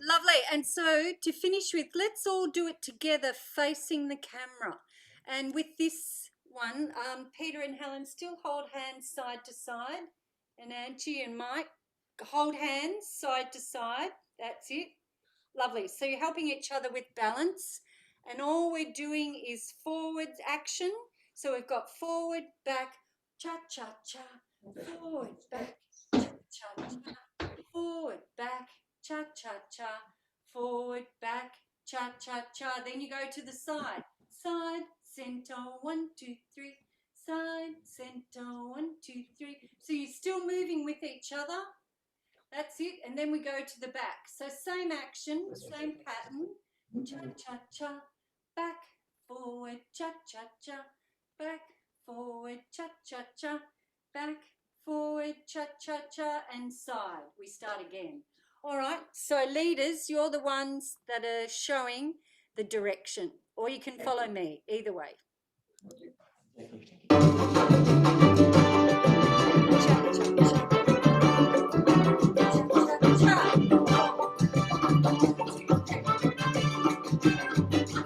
Lovely. And so to finish with, let's all do it together facing the camera. And with this one, Peter and Helen still hold hands side to side. And Angie and Mike hold hands side to side. That's it. Lovely. So you're helping each other with balance. And all we're doing is forward action. So we've got forward, back, cha-cha-cha, forward, back, cha-cha-cha, forward, back, cha-cha-cha, forward, back, cha-cha-cha. Then you go to the side. Side, center, 1, 2, 3. Side, down, 1, 2, 3. So you're still moving with each other. That's it. And then we go to the back. So same action, same pattern. Cha-cha-cha, back, forward, cha-cha-cha, back, forward, cha-cha-cha, back, forward, cha-cha-cha, and side. We start again. All right, so leaders, you're the ones that are showing the direction, or you can follow me, either way. Cha-cha-cha. Cha-cha-cha.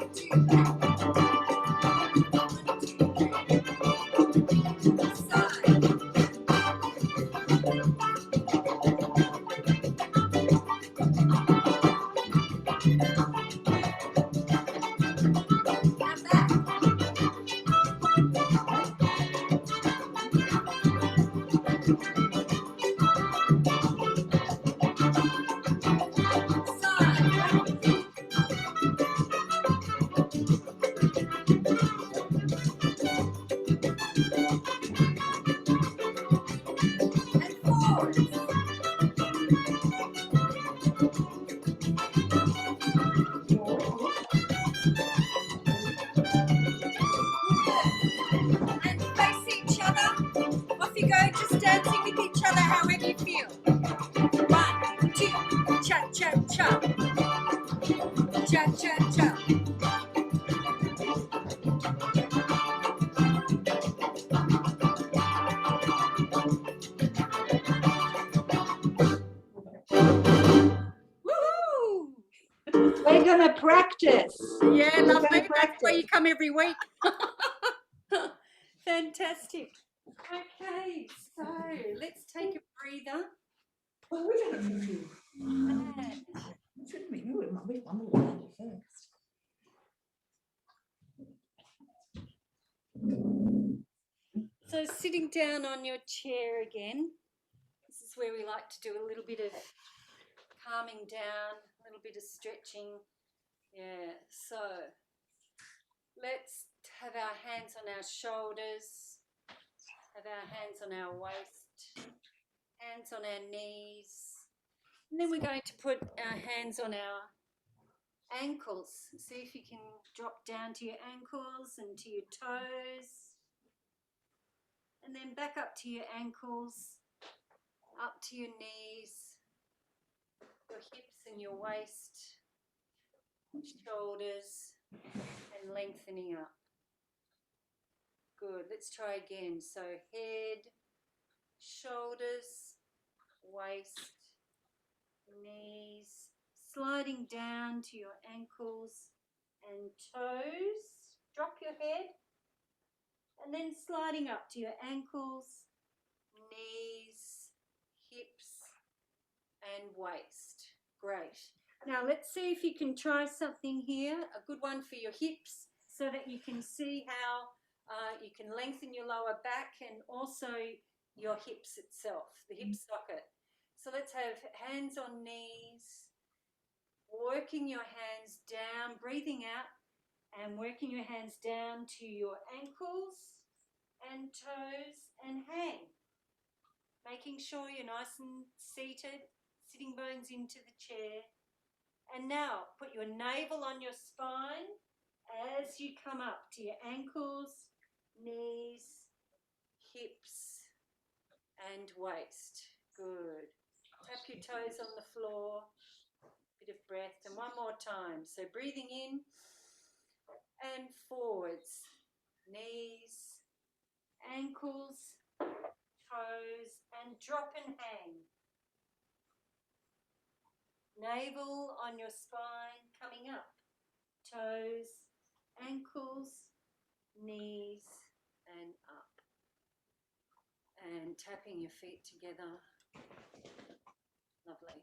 And face each other. Off you go, just dancing with each other however you feel. 1, 2, cha-cha-cha. Cha-cha-cha. Woohoo!
We're going to practice.
Yeah,
We're
lovely.
gonna
That's why you
practice.
come every week. Fantastic. Okay, so let's take a breather.
Well, we don't have to.
And
Shouldn't we? We might be one more first.
so sitting down on your chair again. This is where we like to do a little bit of calming down, a little bit of stretching. Yeah, so let's have our hands on our shoulders, have our hands on our waist, hands on our knees. And then we're going to put our hands on our ankles. See if you can drop down to your ankles and to your toes. And then back up to your ankles, up to your knees, your hips and your waist, shoulders, and lengthening up. Good. Let's try again. So head, shoulders, waist, knees, sliding down to your ankles and toes. Drop your head. And then sliding up to your ankles, knees, hips, and waist. Great. Now let's see if you can try something here. A good one for your hips so that you can see how you can lengthen your lower back and also your hips itself, the hip socket. So let's have hands on knees, working your hands down, breathing out and working your hands down to your ankles and toes and hang. Making sure you're nice and seated, sitting bones into the chair. And now put your navel on your spine as you come up to your ankles, knees, hips, and waist. Good. Tap your toes on the floor. Bit of breath. And one more time. So breathing in and forwards. Knees, ankles, toes, and drop and hang. Navel on your spine, coming up. Toes, ankles, knees, and up. And tapping your feet together. Lovely.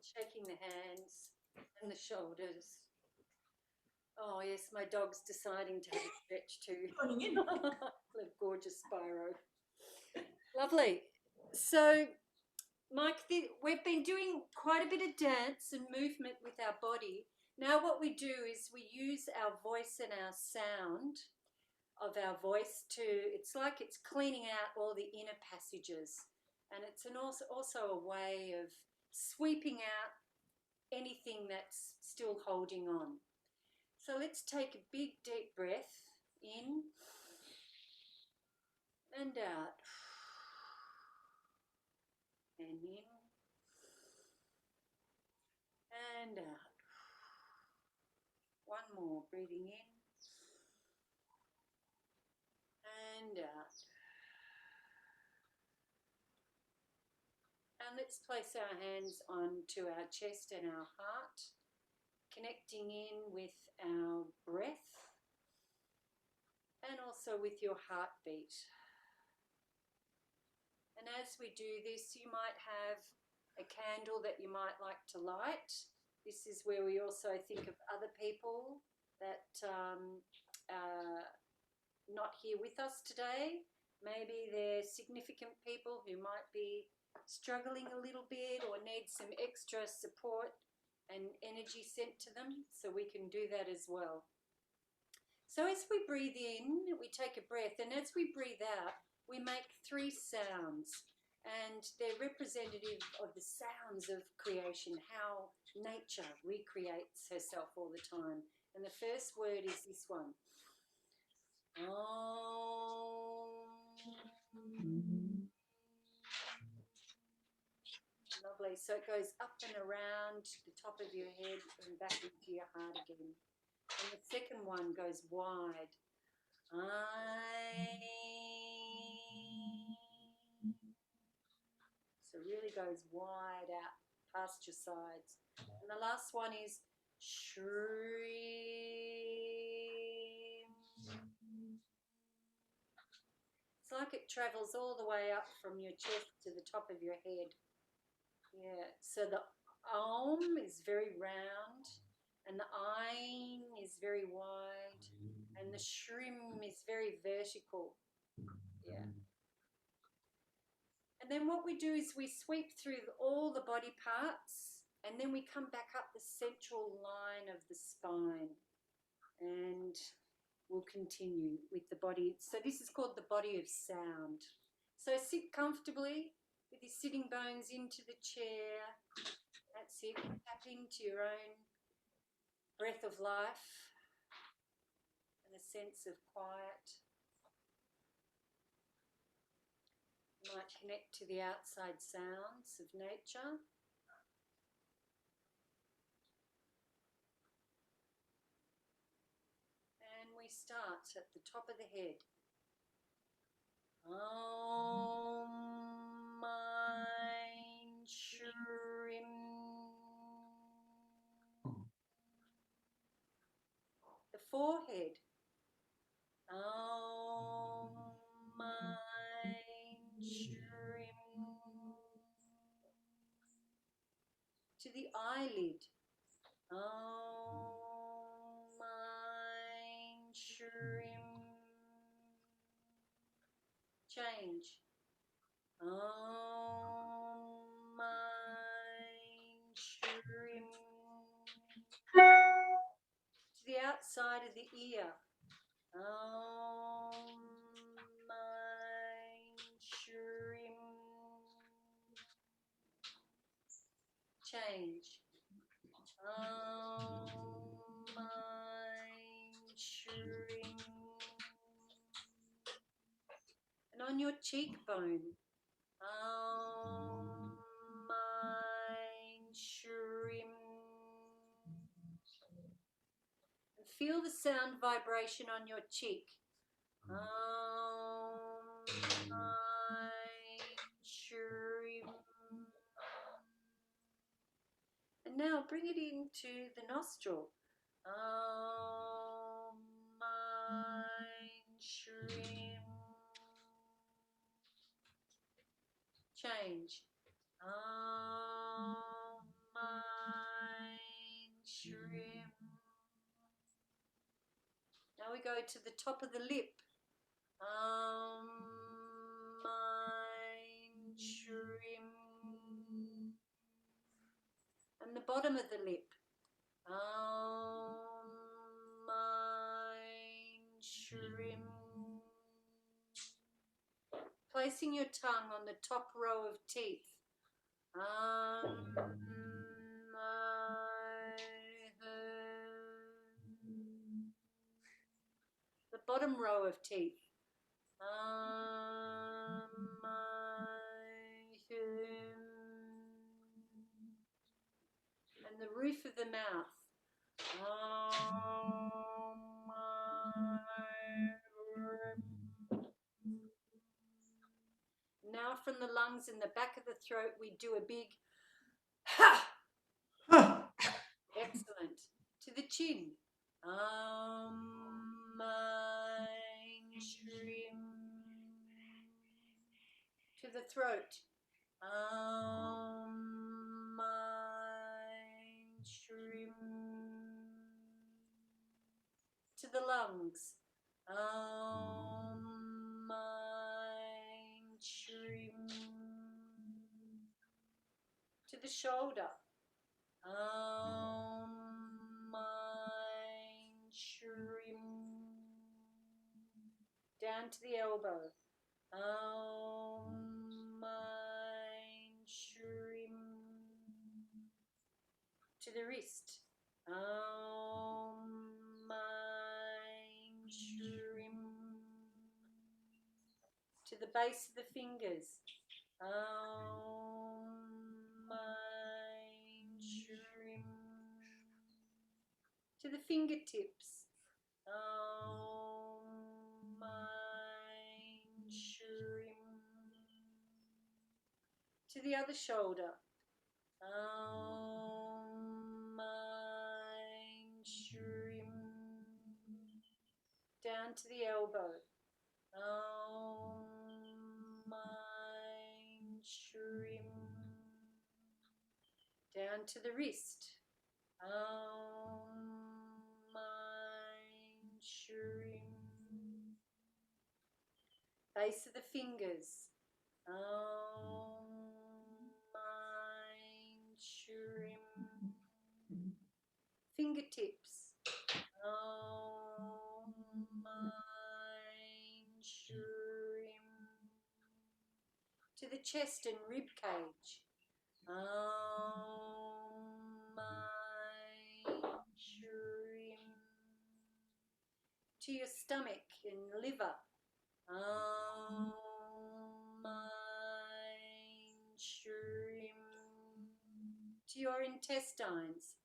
Shaking the hands and the shoulders. Oh yes, my dog's deciding to have a stretch too. The gorgeous Spyro. Lovely. So, Mike, we've been doing quite a bit of dance and movement with our body. Now what we do is we use our voice and our sound of our voice it's like it's cleaning out all the inner passages, and it's also a way of sweeping out anything that's still holding on. So let's take a big deep breath in and out, and in and out. One more, breathing in and out. And let's place our hands onto our chest and our heart, connecting in with our breath and also with your heartbeat. And as we do this, you might have a candle that you might like to light. This is where we also think of other people that are not here with us today. Maybe they're significant people who might be struggling a little bit or need some extra support and energy sent to them, so we can do that as well. So as we breathe in, we take a breath, and as we breathe out, we make 3 sounds, and they're representative of the sounds of creation, how nature recreates herself all the time. And the first word is this one. Lovely. So it goes up and around the top of your head and back into your heart again. And the second one goes wide. So really goes wide out past your sides. And the last one is shrim. It's like it travels all the way up from your chest to the top of your head. Yeah, so the Om is very round, and the Ain is very wide, and the Shrim is very vertical. Yeah. And then what we do is we sweep through all the body parts, and then we come back up the central line of the spine, and we'll continue with the body. So this is called the body of sound. So sit comfortably with your sitting bones into the chair. That's it. Tap into your own breath of life and a sense of quiet. You might connect to the outside sounds of nature. And we start at the top of the head. Om Mein Shrim. The forehead. Om Mein Shrim. To the eyelid. Om Mein Shrim. Change. Om Mein Shrim. To the outside of the ear. Om Mein Shrim. Change. Om Mein Shrim. And on your cheekbone. Om Mein Shrim. And feel the sound vibration on your cheek. Om Mein Shrim. And now bring it into the nostril. Om Mein Shrim. Change. Om Mein Shrim. Now we go to the top of the lip. Om Mein Shrim. And the bottom of the lip. Om Mein Shrim. placing your tongue on the top row of teeth. The bottom row of teeth. And the roof of the mouth. Now from the lungs and the back of the throat, we do a big ha. Excellent. To the chin. To the throat. To the lungs. To the shoulder. Down to the elbow. To the wrist. To the base of the fingers. To the fingertips. To the other shoulder. Down to the elbow. Down to the wrist. Base of the fingers. Fingertips. To the chest and rib cage. To your stomach and liver. To your intestines.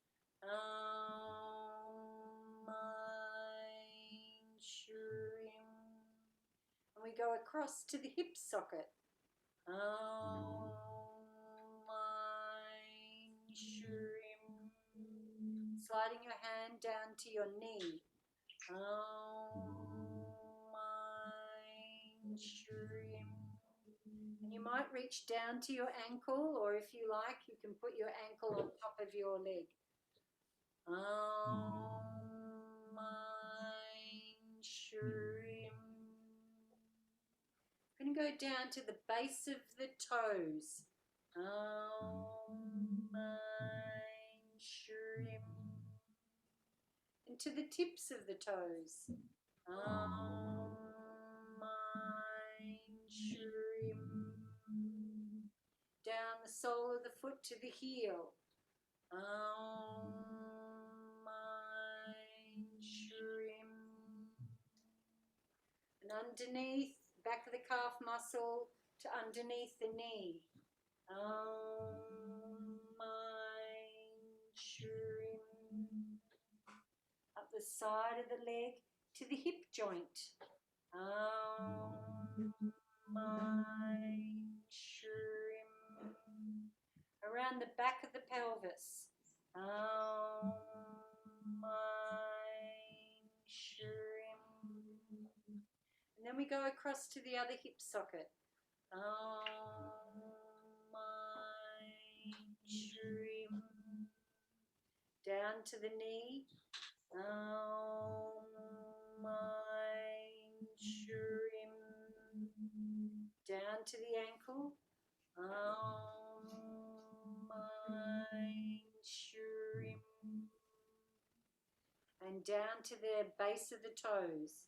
And we go across to the hip socket. Sliding your hand down to your knee. And you might reach down to your ankle, or if you like, you can put your ankle on top of your leg. Going to go down to the base of the toes. And to the tips of the toes. Down the sole of the foot to the heel. And underneath, back of the calf muscle to underneath the knee. Up the side of the leg to the hip joint. Around the back of the pelvis. And then we go across to the other hip socket. Down to the knee. Down to the ankle. And down to the base of the toes.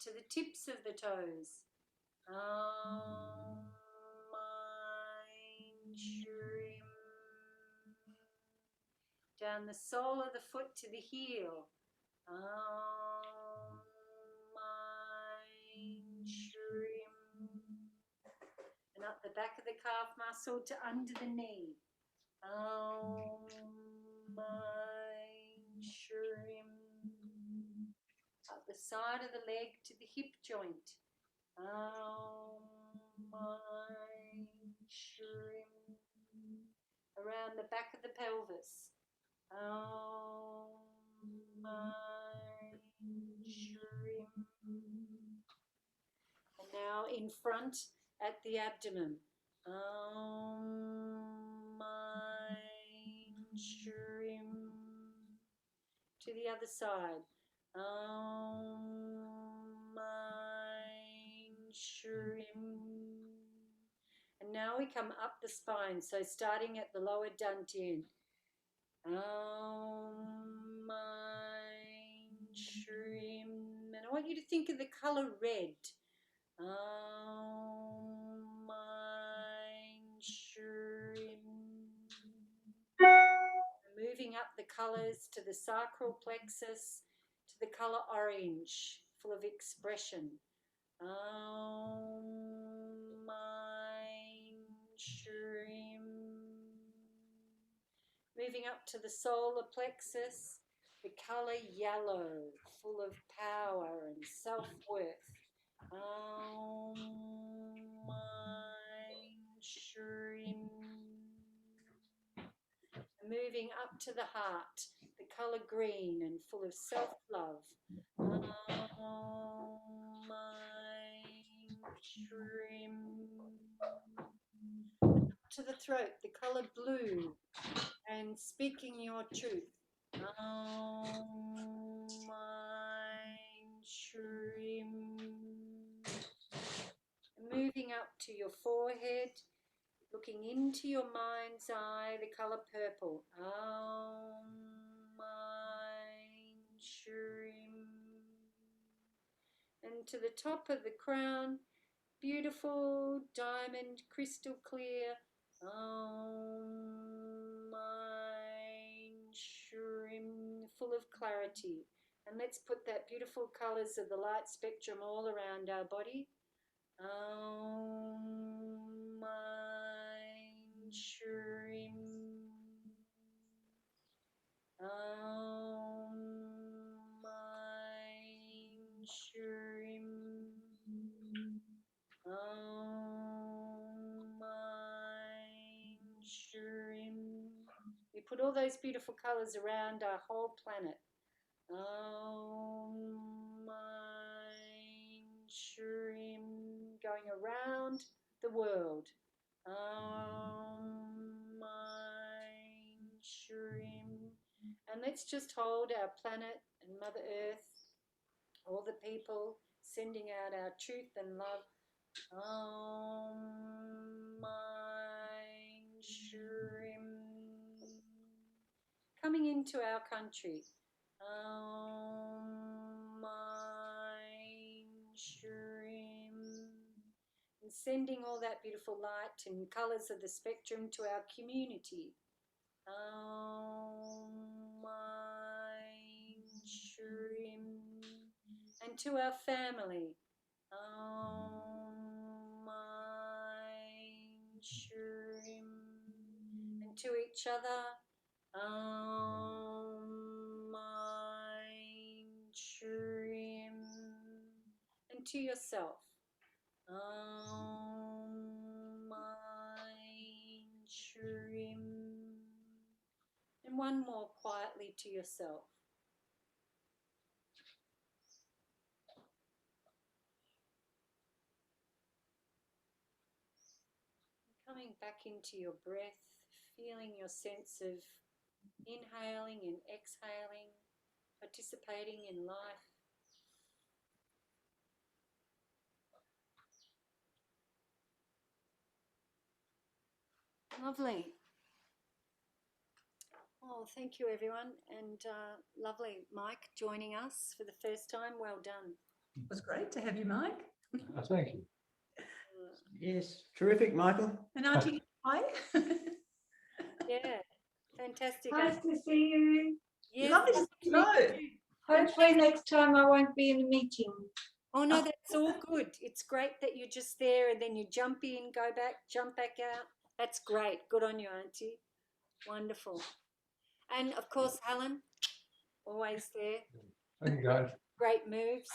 to the tips of the toes. Shrim. Down the sole of the foot to the heel. Shrim. And up the back of the calf muscle to under the knee. Shrim. Up the side of the leg to the hip joint. Shrim. Around the back of the pelvis. Shrim. And now in front at the abdomen. Shrim. To the other side. Shrim. And now we come up the spine, so starting at the lower dantian. Shrim. And I want you to think of the colour red. Shrim. Moving up the colours to the sacral plexus, to the colour orange, full of expression. Shrim. Moving up to the solar plexus, the colour yellow, full of power and self-worth. Shrim. Moving up to the heart, the colour green and full of self-love. Shrim. To the throat, the colour blue and speaking your truth. Shrim. Moving up to your forehead, looking into your mind's eye, the colour purple. Shrim. And to the top of the crown, beautiful diamond, crystal clear. Shrim, full of clarity. And let's put that beautiful colours of the light spectrum all around our body. Shrim. Shrim. Shrim. We put all those beautiful colours around our whole planet. Shrim. Going around the world. Shrim. And let's just hold our planet and Mother Earth, all the people, sending out our truth and love. Shrim. Coming into our country. Shrim. And sending all that beautiful light and colours of the spectrum to our community. Shrim. And to our family. Shrim. And to each other. Shrim. And to yourself. Shrim. And one more quietly to yourself. Coming back into your breath, feeling your sense of inhaling and exhaling, participating in life. Lovely. Oh, thank you everyone, and lovely Mike joining us for the first time. Well done.
It was great to have you, Mike.
Thank you.
Yes, terrific, Michael.
And Auntie, hi.
Yeah, fantastic.
Nice to see you.
Yes,
Lovely to see you both.
Hopefully next time I won't be in a meeting.
oh no, that's all good. It's great that you're just there and then you jump in, go back, jump back out. That's great. Good on you, Auntie. Wonderful. And of course, Helen, always there.
Thank you, guys.
Great moves.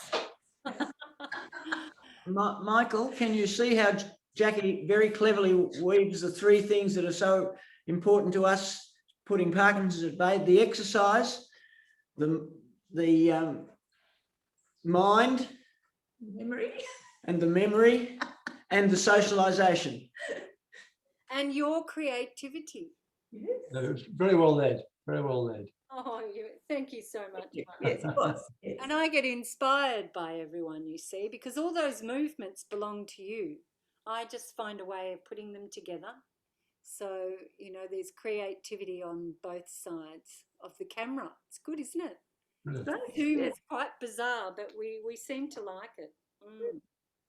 Michael, can you see how Jackie very cleverly weaves the three things that are so important to us, putting Parkinson's at bay? The exercise, the mind,
Memory.
and the memory, and the socialisation.
And your creativity.
Yes.
No, it was very well led. Very well led.
Oh, thank you so much. Mike.
Yes, it was. Yes.
And I get inspired by everyone, you see, because all those movements belong to you. I just find a way of putting them together. So, you know, there's creativity on both sides of the camera. It's good, isn't it?
Brilliant.
Zoom
Yes,
is quite bizarre, but we seem to like it. Mm.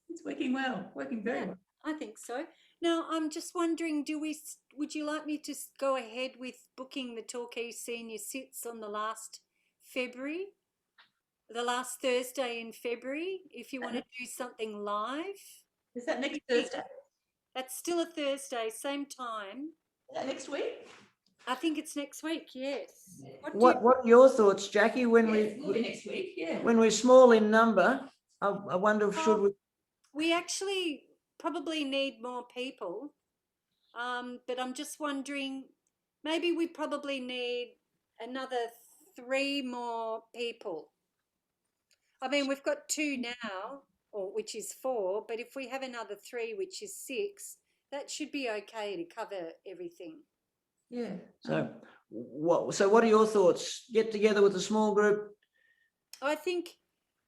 it's working well, working very well.
I think so. Now, I'm just wondering, would you like me to go ahead with booking the Torquay Senior Sits on the last Thursday in February, if you want to do something live?
Is that next Thursday?
That's still a Thursday, same time.
Is that next week?
I think it's next week, yes.
What are your thoughts, Jackie, when
Yes, it will be next week, yeah.
when we're small in number? I wonder if should we.
We actually probably need more people, but I'm just wondering, maybe we probably need another 3 more people. I mean, we've got 2 now, which is 4, but if we have another 3, which is 6, that should be okay to cover everything.
Yeah.
So what are your thoughts? Get together with a small group,
I think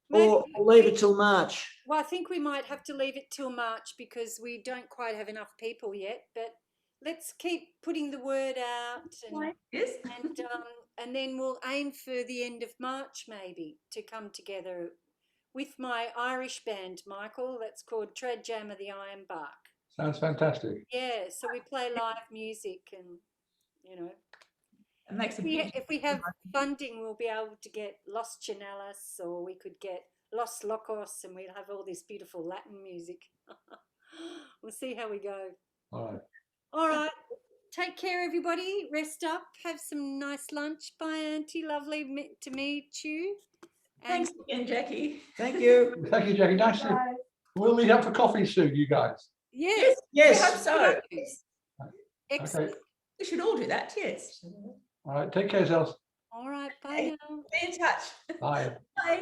or leave it till March?
Well, I think we might have to leave it till March because we don't quite have enough people yet, but let's keep putting the word out
Yes.
and then we'll aim for the end of March maybe to come together with my Irish band, Michael, that's called Trad Jam of the Ironbark.
Sounds fantastic.
Yeah, so we play live music and, you know,
It makes a big
if we have funding, we'll be able to get Los Chanalas or we could get Los Locos and we'll have all this beautiful Latin music. We'll see how we go.
All right.
All right. Take care, everybody. Rest up. Have some nice lunch. Bye, Auntie. Lovely to meet you.
Thanks again, Jackie.
Thank you.
Thank you, Jackie. Nice to. We'll meet up for coffee soon, you guys.
Yes.
Yes.
I hope so.
Excellent.
Okay.
We should all do that, yes.
All right. Take care, yourselves.
All right. Bye
Okay.
now.
Be in touch.
Bye.
Bye.